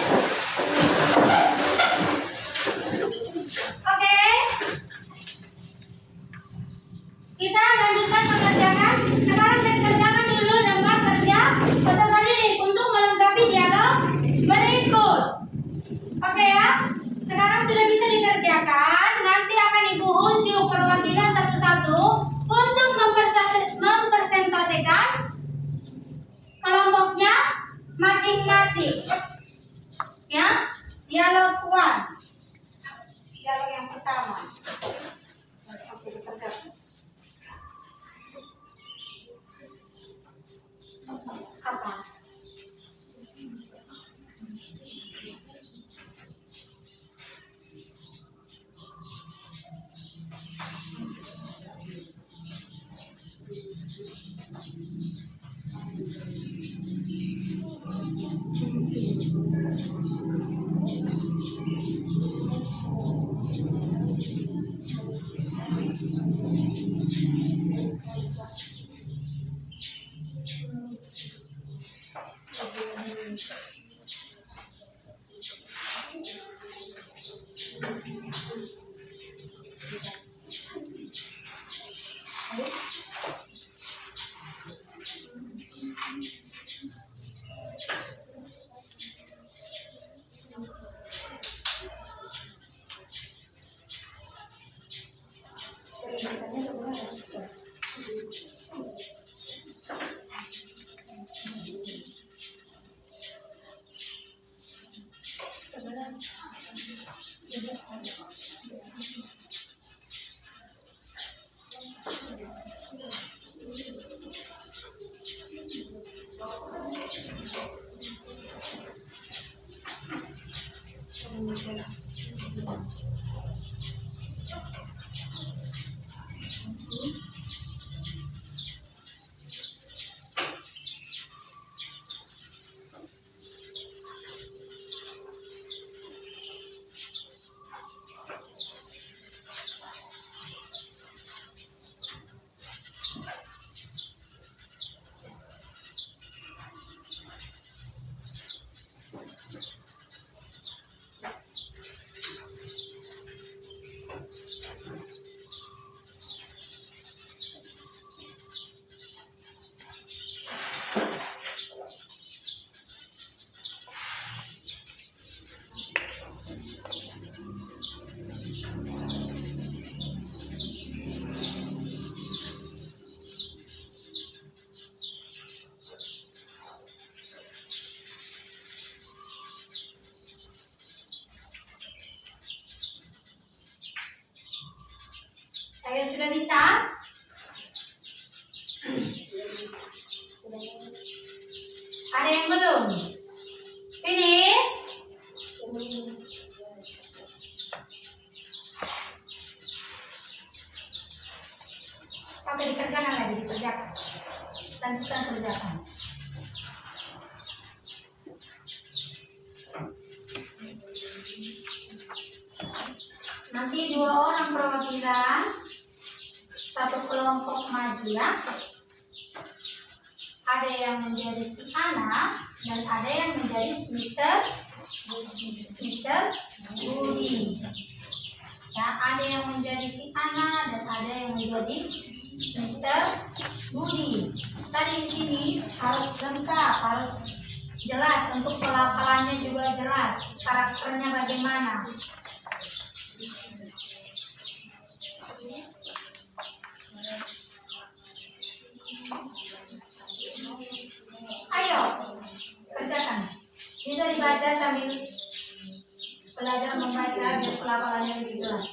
Okay. Kita lanjutkan pengerjaan. Sekarang kita kerjakan dulu daftar kerja peserta didik untuk melengkapi dialog berikut. Oke ya. Sekarang sudah bisa dikerjakan. Nanti akan Ibu unjuk perwakilan satu-satu untuk mempresentasikan kelompoknya masing-masing. Ya, dialog 1. Dialog yang pertama. Oke, dikerjakan. Apa? Ayo, sudah bisa? Ada yang belum? Finish? Oke, dikerjakan lagi, dikerjakan. Lanjutkan kerjakan. Nanti 2 orang perwakilan satu kelompok maju ya. Ada yang menjadi si Ana dan ada yang menjadi Mr. Budi. Ya, ada yang menjadi si Ana dan ada yang menjadi Mr. Budi. Tadi di sini harus lengkap, harus jelas, untuk pelafalannya juga jelas, karakternya bagaimana. Ayo, kerjakan. Bisa dibaca sambil belajar membaca biar pelafalannya lebih jelas.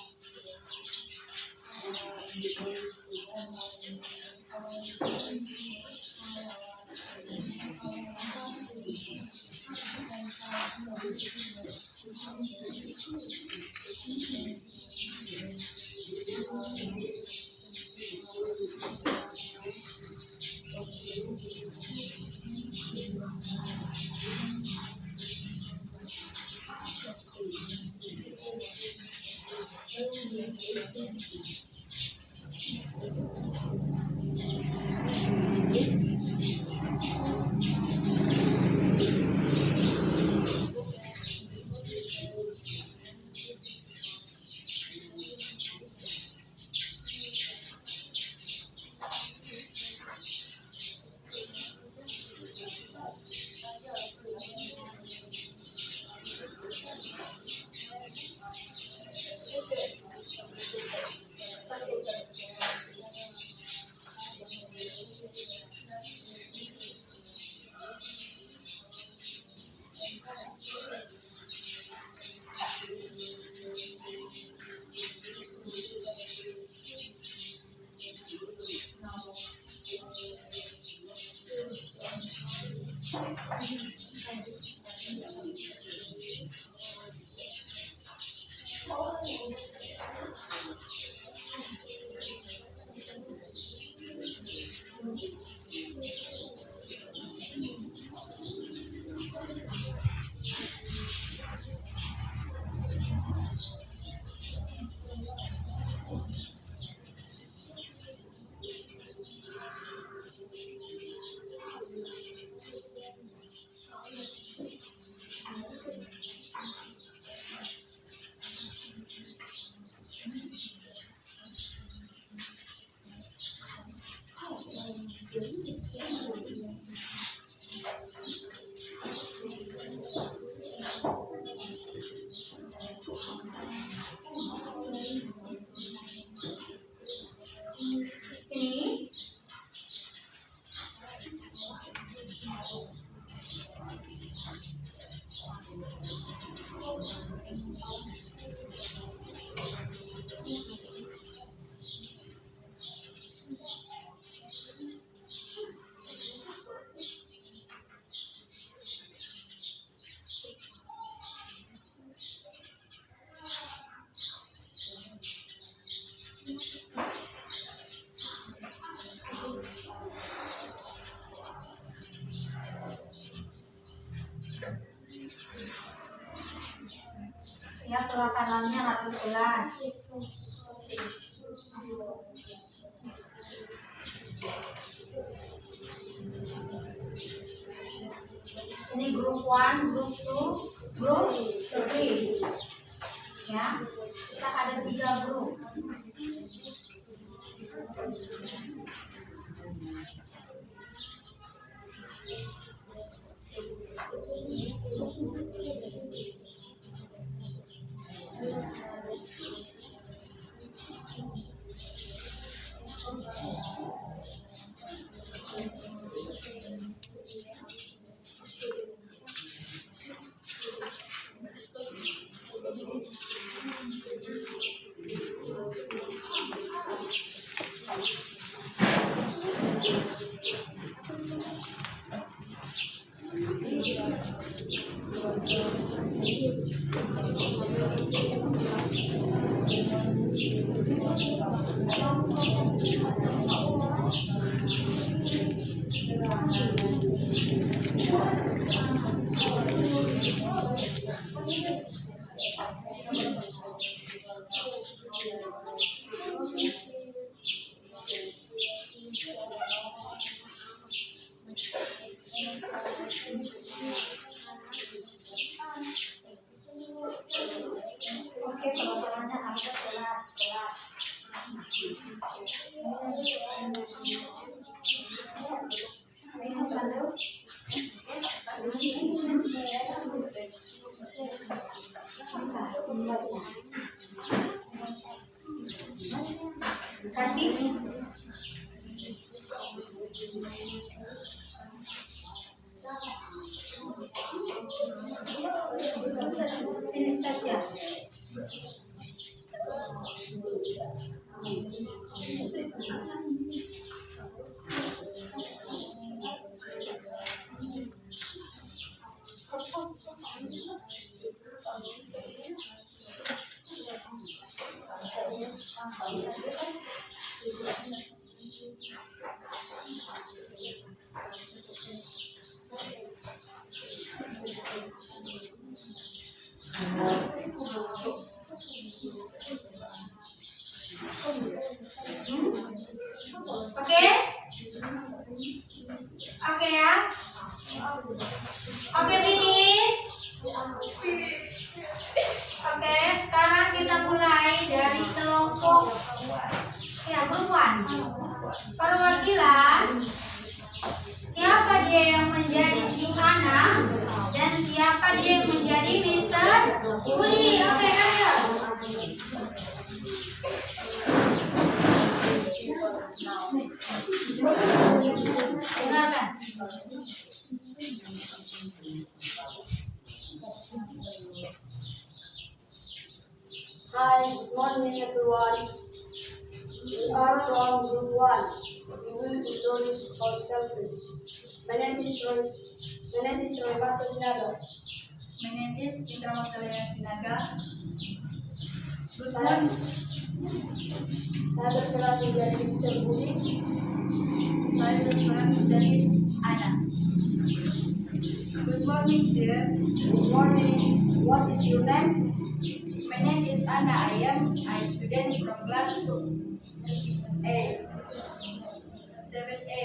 Ya, pelafalannya 18. Ini grup 1, grup 2, grup 3. Ya, kita ada 3 grup. Oke, pelafalannya ada 11. Ini selalu kasih ini Stasia. Oke? Oke ya? Oke, finish? Oke, sekarang kita mulai dari kelompok ya, grup 1. Perwakilan, siapa dia yang menjadi si Budi, oke, ayo. Dengarkan. Hi, good morning everyone. We are from Group 1. We will introduce ourselves. My name is Roy Marcos Sinaga. My name is Citra Magdalena Sinaga. Saya berkenan menjadi Mr. Budi. Saya berperan menjadi Ana. Good morning, sir. Good morning. What is your name? My name is Ana. I am a student from class 2A. 7A.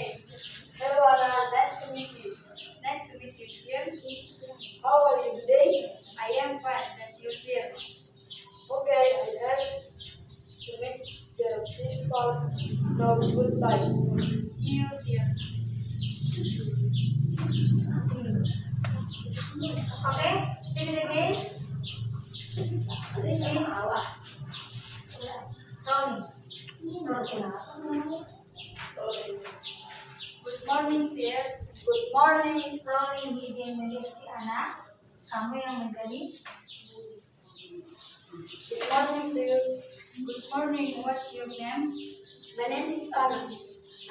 Hello Anna, nice to meet you. Nice to meet you, sir. How are you today? I am fine. That's you, sir. Okay, I have to meet the principal. Now goodbye. See you, sir. Oke, repeat again. Please. Good morning, sir. Good morning. Rolling begin menjadi si anak. Kamu yang menjadi. Good morning, sir. Good morning. What's your name? My name is Anna.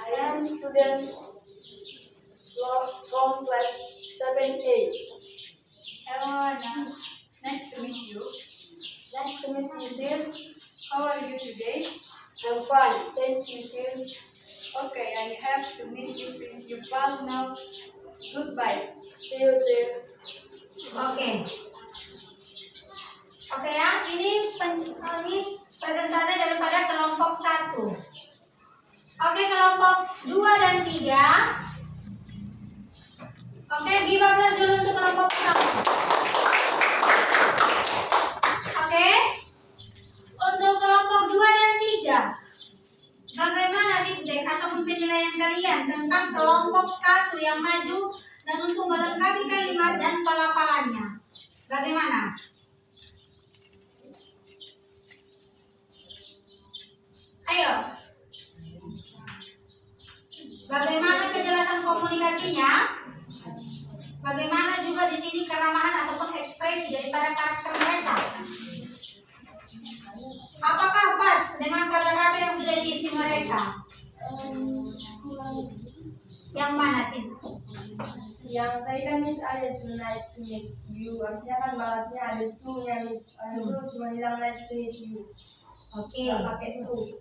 I am student from class 7A. Hello, Ana. Nice to meet you. Nice to meet you, sir. How are you today? I'm fine. Thank you, sir. Okay, I have to meet you principal now. Goodbye. See you, sir. Oke. Oke ya, ini presentasi daripada kelompok 1. Oke, kelompok 2 dan 3. Oke, give a plus dulu untuk kelompok 1. Oke. Untuk kelompok 2 dan 3. Bagaimana feedback ataupun penilaian kalian tentang kelompok 1 yang maju dan untuk melengkapi kalimat dan pelafalannya? Bagaimana? Ayo. Bagaimana kejelasan komunikasinya? Bagaimana juga di sini keramahan ataupun ekspresi daripada karakter mereka? Apakah pas dengan kata-kata yang sudah diisi mereka? Yang mana sih? Yang tadi kan Miss ada tuh nice to meet you. Harusnya kan balasnya ada tuh ya Miss. Ada tuh cuma bilang nice to meet you. Oke. Nggak pakai tuh.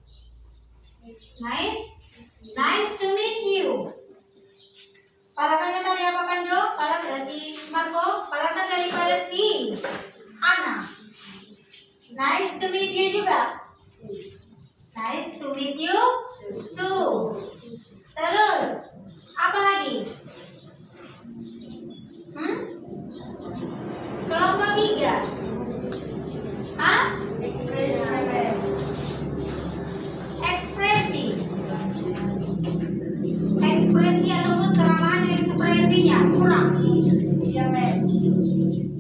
Nice. Nice to meet you. Balasannya tadi apa kan Jo? Balasan dari si Marco. Balasan daripada si Ana. Nice to meet you juga. Nice to meet you too. Terus apa lagi? Kelompok 3. Hah? Ekspresi. Ekspresi ataupun keramahan ekspresinya kurang. Iya, Mem.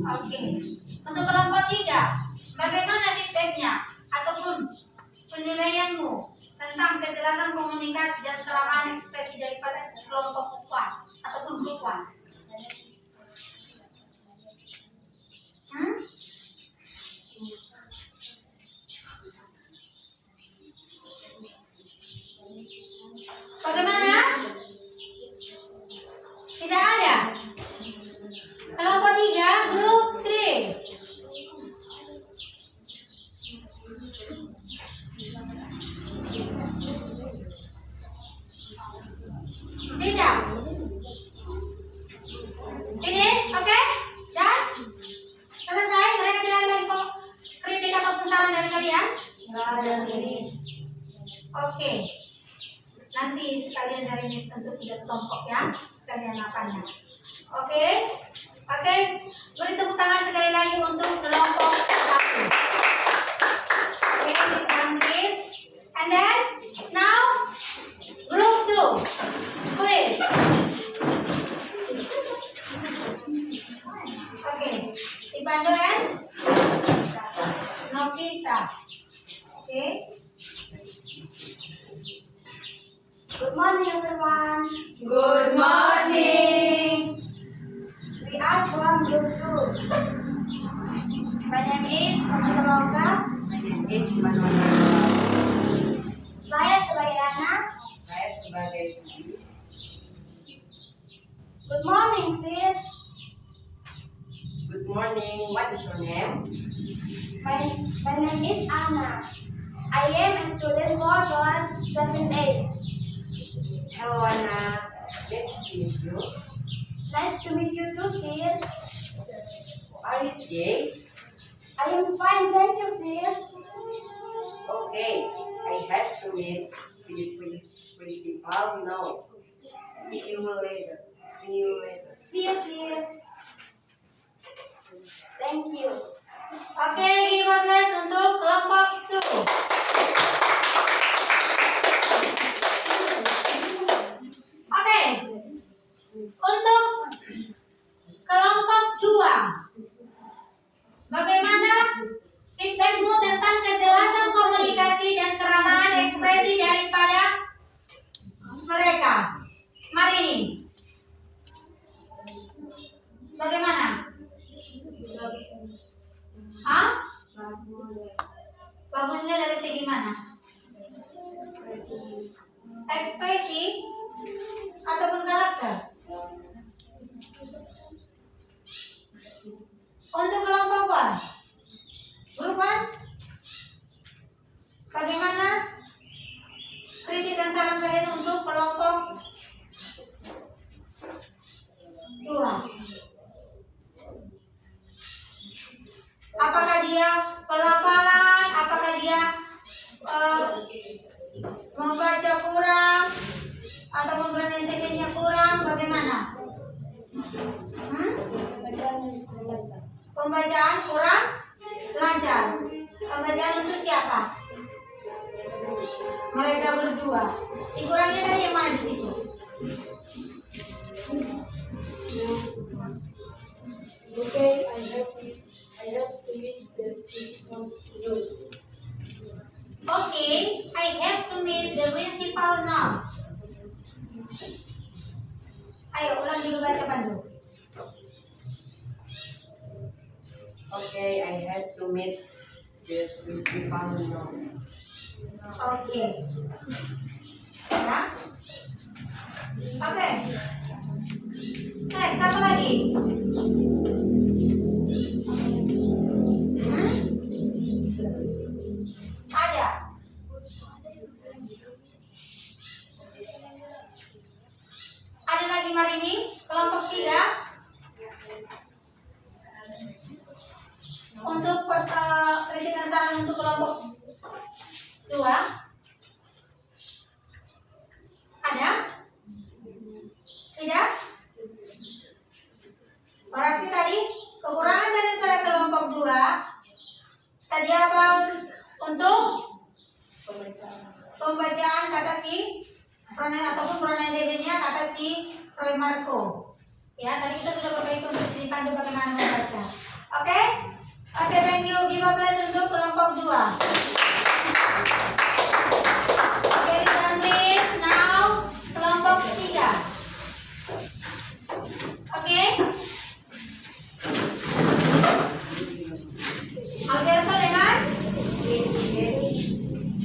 Oke. Untuk kelompok 3, bagaimana feedbacknya ataupun penilaianmu tentang kejelasan komunikasi dan keramahan ekspresi daripada kelompok 4 ataupun grup 1? Bagaimana? Tidak ada. Kelompok 3, grup 3. Tidak. Finish, oke? Dan selesai. Mereka tidak ada lagi kok kritik ataupun saran dari kalian? Nggak ada Miss. Oke. Nanti sekalian dari Miss untuk 3 kelompok ya. Sekalian makannya. Oke. Oke. Beri tepuk tangan sekali lagi untuk kelompok 1. Oke, sit down please. And then now group 2. Quiz. Oke. Dipandu kan? kita. Oke. Good morning, everyone. Good morning. We are from Group 2. My name is Manuloka. Saya sebagai anak. Good morning, Sid. Good morning. What is your name? My name is Anna. I am a student for class 7A. Hello, Anna. Nice to meet you. Nice to meet you too, Sid. How are you today? I am fine, thank you, Sid. Okay. I have to meet principal now. See you later. See you, Sid. Thank you. Oke, give a place untuk kelompok 2. Oke. Untuk kelompok 2. Bagaimana feedbackmu tentang kejelasan komunikasi dan keramahan ekspresi daripada mereka? Marini. Bagaimana? Hah? Bagusnya dari segi mana? Ekspresi ataupun karakter? Untuk kelompok 1, grup 1, bagaimana kritik dan saran kalian untuk kelompok 2? Apakah dia pelafalan? Apakah dia membaca kurang? Ataupun pronunciation-nya kurang? Bagaimana? Pembacaan kurang lancar. Pembacaan untuk siapa? Mereka berdua. Dikurangnya dari yang mana di situ? Okay, I have to meet the principal. Okay, I have to meet the principal now. Ayo ulang dulu baca Pandu. Okay. I have to meet the principal now. Oke. Ya. Oke. Next, apa lagi? Ada. Ada lagi Marini, kelompok 3. Untuk kritikan saran untuk kelompok 2. Ada? Tidak? Berarti tadi kekurangan daripada kelompok 2 tadi apa? Untuk pembacaan kata si ataupun pronunciation-nya kata si Roy Marco. Ya, tadi kita sudah perbaiki untuk dipandu bagaimana membaca. Oke? Oke, thank you. Give a place untuk kelompok 2. Oke, dan please now kelompok 3. Oke? Alberto dengan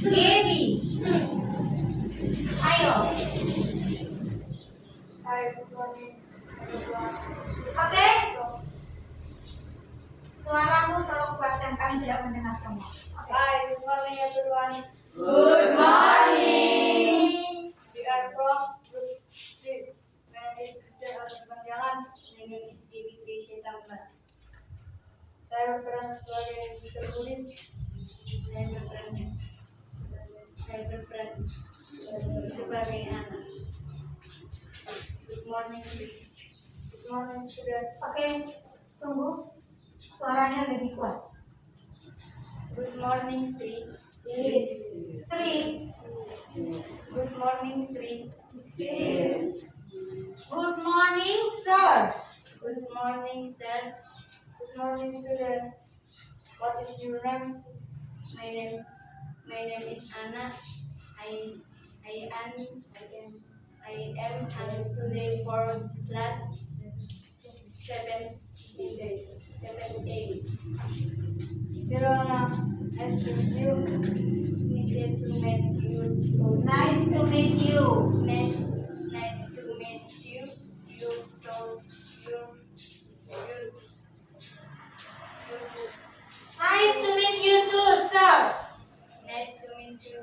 Gaby. Ayo. Hi, good morning, everyone. Oke? Suaramu tolong kuatkan, kami tidak mendengar semua. Hi, good morning, everyone. Good morning. We are from Group 3. My name is Christian Arjuna. My name is Devi Krisha Tambah. Saya berperan sebagai Mr. Budin. Saya berperan sebagai anak. Good morning, student. Oke, tunggu. Suaranya lebih kuat. Good morning, Sri. Sri. Good morning, Sri. Good morning, sir. Good morning, sir. Good morning, student. What is your name? My name is Anna. I am a student for class 7A. Verona, nice to meet you. Nice to meet you. Too. Nice to meet you. Nice to meet you. You told you. Nice to meet you too, sir. Nice to meet you.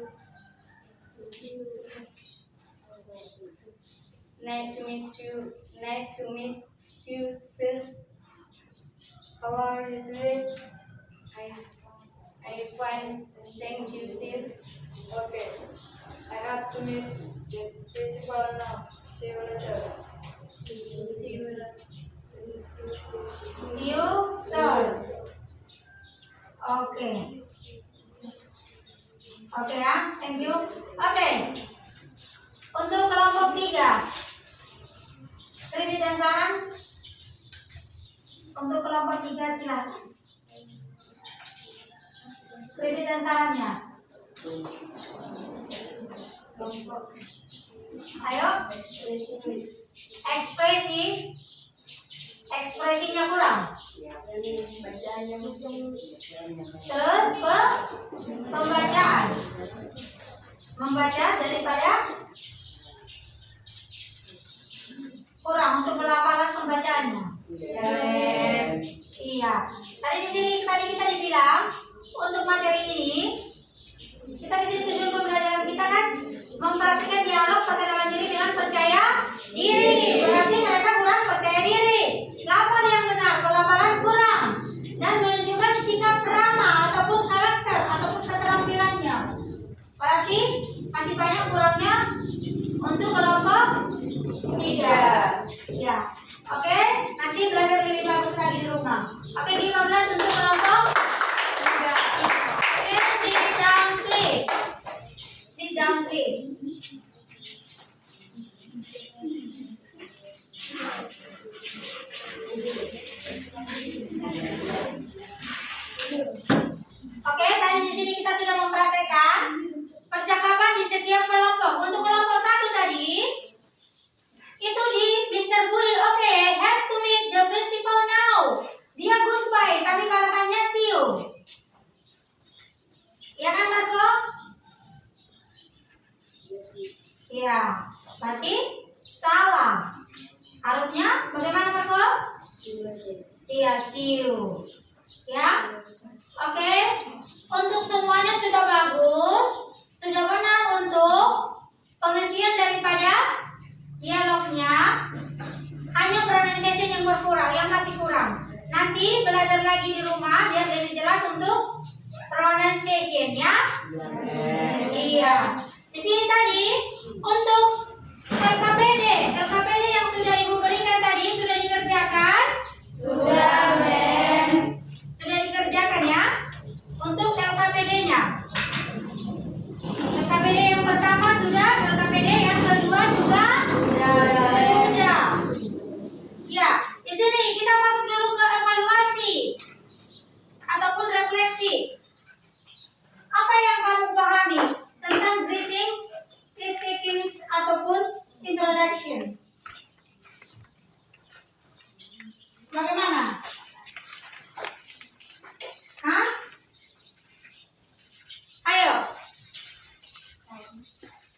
Nice to meet you. Nice to meet you, sir. How are you today? I fine. Thank you, sir. Okay. I have to meet the principal now. See you later. See you. See you, sir. Oke. Oke ya, thank you. Oke. Untuk kelompok 3. Kritik dan saran. Untuk kelompok 3 silakan. Kritik dan sarannya. Ayo. Ekspresinya kurang. Terus pembacaan. Membaca daripada kurang untuk pelafalan pembacaannya. Iya. Tadi kita dibilang untuk materi ini kita di sini tujuan pembelajaran kita kan memperhatikan dialog perkenalan diri dengan percaya diri. Berarti mereka kurang percaya diri. Lafal yang benar, pelafalan kurang, dan menunjukkan sikap ramah ataupun karakter ataupun keterampilannya. Berarti masih banyak kurangnya untuk kelompok 3. Ya, oke. Nanti belajar lebih bagus lagi di rumah. Oke, 15 untuk kelompok 3. Oke, sit down please. Sit down please. Oke, tadi di sini kita sudah mempraktekkan percakapan di setiap kelompok. Untuk kelompok 1 tadi itu di Mr. Budi. Oke, have to meet the principal now. Dia goodbye, tapi balasannya see you. Ya kan, Marco? Ya, berarti salah. Harusnya bagaimana, Marco? Iya, see you. Ya, oke. Untuk semuanya sudah bagus, sudah benar untuk pengisian daripada dialognya. Hanya pronunciation yang berkurang, yang masih kurang. Nanti belajar lagi di rumah biar lebih jelas untuk pronunciation ya. Iya. Di sini tadi untuk LKPD yang sudah Ibu berikan tadi sudah dikerjakan? Sudah, Men. Sudah dikerjakan ya? Untuk LKPD-nya. LKPD yang pertama sudah, LKPD yang kedua juga sudah. Ya, di sini kita masuk dulu ke evaluasi ataupun refleksi. Apa yang kamu pahami tentang greetings, greetings ataupun introduction? Bagaimana? Hah? Ayo.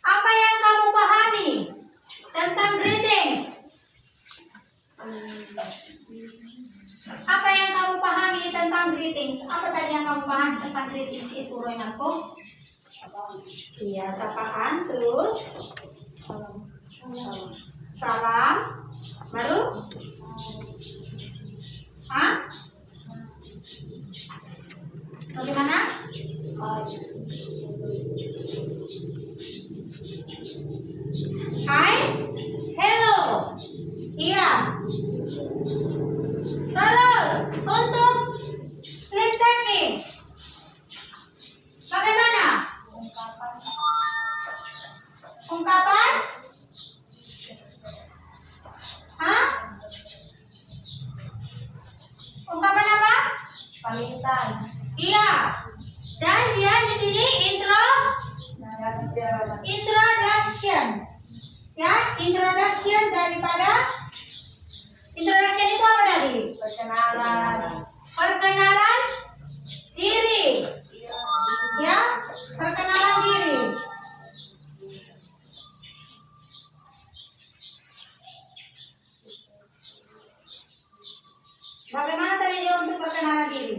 Apa yang kamu pahami tentang greetings? Apa yang kamu pahami tentang greetings? Apa tadi yang kamu pahami tentang greetings itu, Roy Marco? Iya, sapaan, terus salam, baru? Hah? Bagaimana? Hai, hello. Iya. Terus untuk lip tagging, bagaimana? Ungkapan? Hah? Ungkapan apa? Pamitan. Iya. Dan dia di sini introduction. Ya, introduction daripada introduction itu apa tadi? Perkenalan diri. Ya, perkenalan diri. Bagaimana tadi dia untuk perkenalan diri?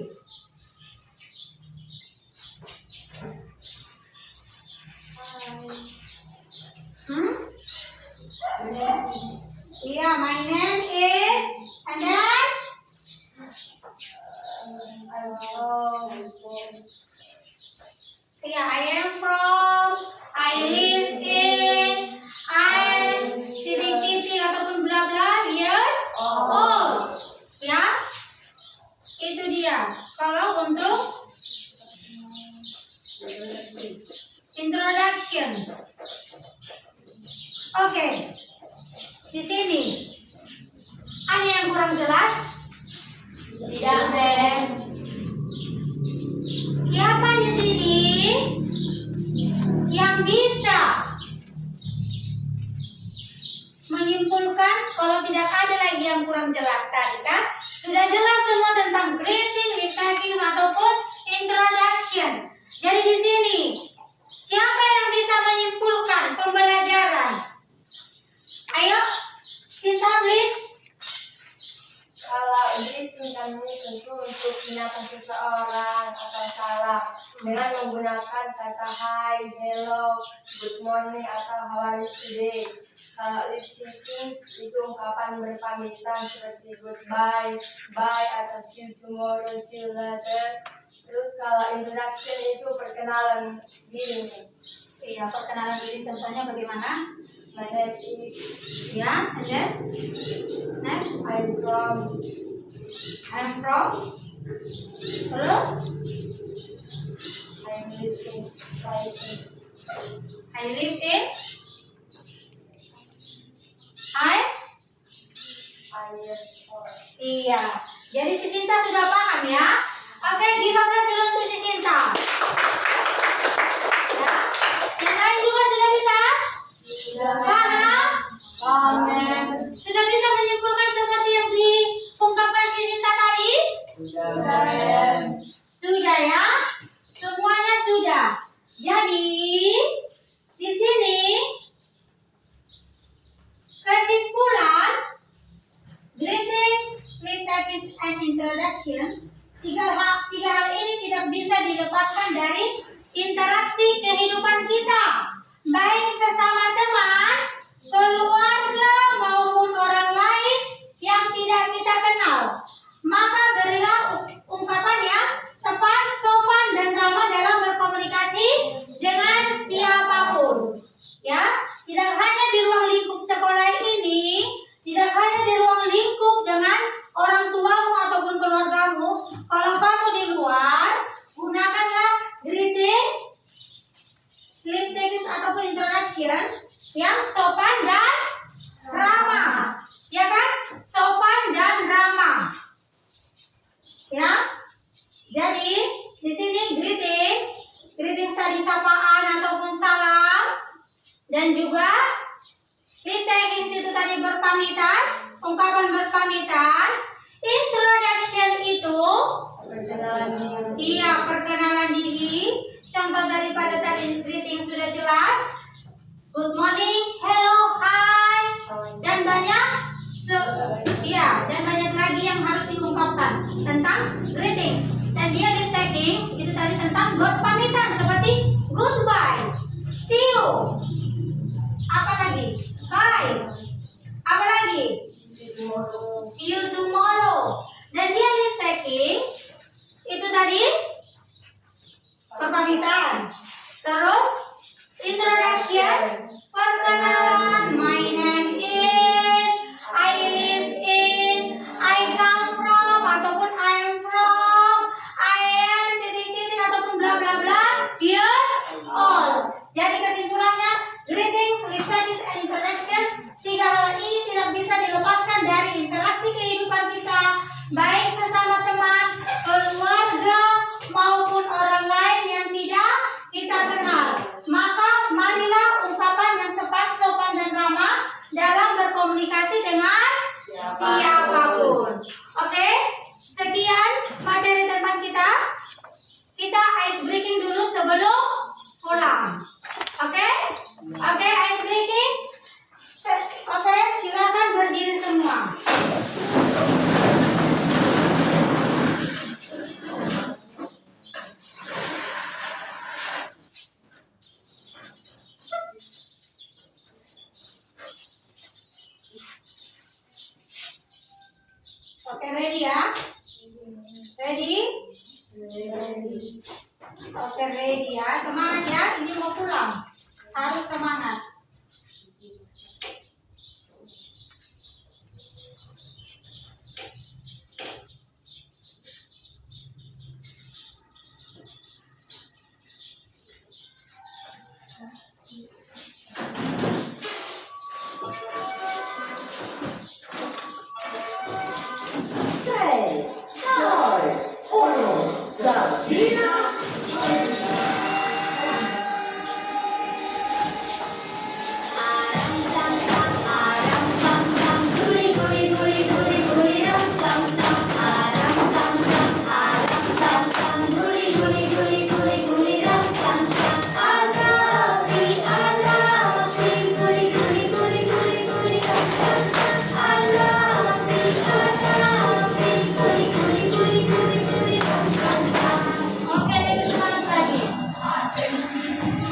Iya, my name is, and then yeah, I am from, I live in, I'm titik-titik ataupun bla bla years old. Ya, itu dia. Kalau untuk introduction, oke. Di sini ada yang kurang jelas? Tidak, Ben. Siapa di sini yang bisa menyimpulkan kalau tidak ada lagi yang kurang jelas tadi kan? Sudah jelas semua tentang greeting, lip tagging ataupun introduction. Jadi di sini siapa yang bisa menyimpulkan pembelajaran? Ayo, Sinta please. Kalau greeting kami tentu untuk mengenalkan seseorang atau salam dengan menggunakan kata hi, hello, good morning atau how are you today. Kalau lip tagging itu ungkapan berpamitan seperti goodbye, bye atau see you tomorrow, see you later. Terus kalau introduction itu perkenalan diri. Iya, perkenalan diri contohnya bagaimana? My name is, Ya, and then next, I'm from, terus I'm living society. I live in, I years old. iya. Jadi si Sinta sudah paham ya? Oke, give up dulu untuk si Sinta. Ya. Yang lain juga sudah bisa? Paham? Amen. Sudah bisa menyimpulkan seperti yang diungkapkan si Sinta tadi? Sudah ya? Semuanya sudah. Jadi di sini kesimpulan greetings, lip tagging, and introduction. Tiga hal ini tidak bisa dilepaskan dari interaksi kehidupan kita, baik sesama teman, keluarga maupun orang lain yang tidak kita kenal. Maka berilah ungkapan yang tepat, sopan, dan ramah dalam berkomunikasi dengan siapapun. Ya, tidak hanya di ruang lingkup sekolah ini, tidak hanya di ruang lingkup dengan orang tuamu ataupun keluargamu. Kalau kamu di luar, gunakanlah greetings, lip tagging ataupun introduction yang sopan dan ramah. Ya kan? Sopan dan ramah. Ya. Jadi di sini greetings tadi sapaan ataupun salam, dan juga lip tagging itu tadi berpamitan, ungkapan berpamitan. Introduction itu iya, perkenalan diri. Contoh daripada tadi greeting sudah jelas. Good morning, hello, hi, dan banyak dan banyak lagi yang harus diungkapkan tentang greeting. Dan dia lip tagging itu tadi tentang berpamitan seperti goodbye, see you, apa lagi, bye, apa lagi, see you tomorrow. Dan dia lip tagging itu tadi berpamitan. Terus introduction, perkenalan, my name is, I live in, I come from ataupun I am from, I am titik-titik ataupun bla bla bla years old. Jadi kesimpulannya, greetings, lip tagging, and introduction, tiga hal ini tidak bisa dilepaskan dari interaksi kehidupan kita, baik sesama teman, keluarga maupun orang lain ready ya? Ready? Oke, ready ya. Semangat ya. Ini mau pulang. Harus semangat. Oke, lebih semangat lagi. Oke, lebih semangat lagi. Oke, lebih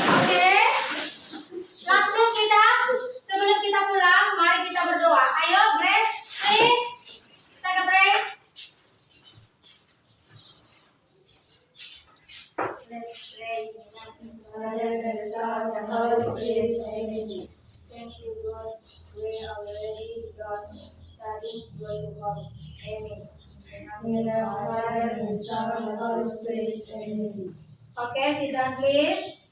Oke, langsung kita sebelum kita pulang, mari kita berdoa. Ayo, Grace, please take a break. Let's pray. Father, the Son, and the Holy Spirit. Amen. Thank you, God. We are already done studying your word. Amen. In the Father, and the Son, and the Holy Spirit. Amen. Oke, sit down please.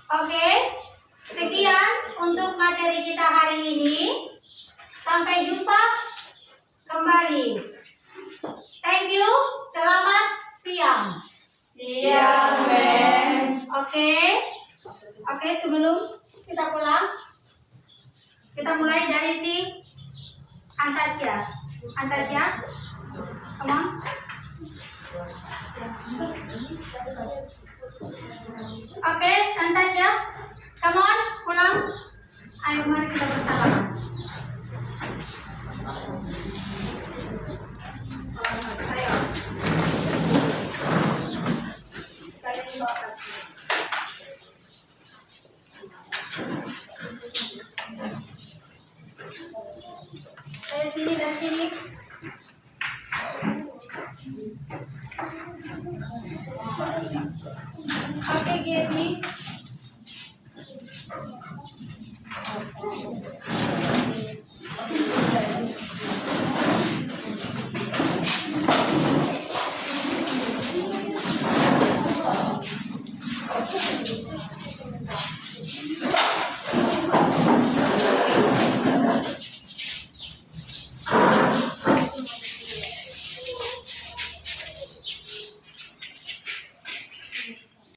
Oke, sekian untuk materi kita hari ini. Sampai jumpa kembali. Thank you. Selamat siang. Siang, Men. Oke. Oke, sebelum kita pulang, kita mulai dari si Antasya. Antasya, come on. Oke, Antasya, come on, pulang. Ayo, mari kita bersalaman. Ayo. Sekalian bawa kasih. Ayo sini dan sini.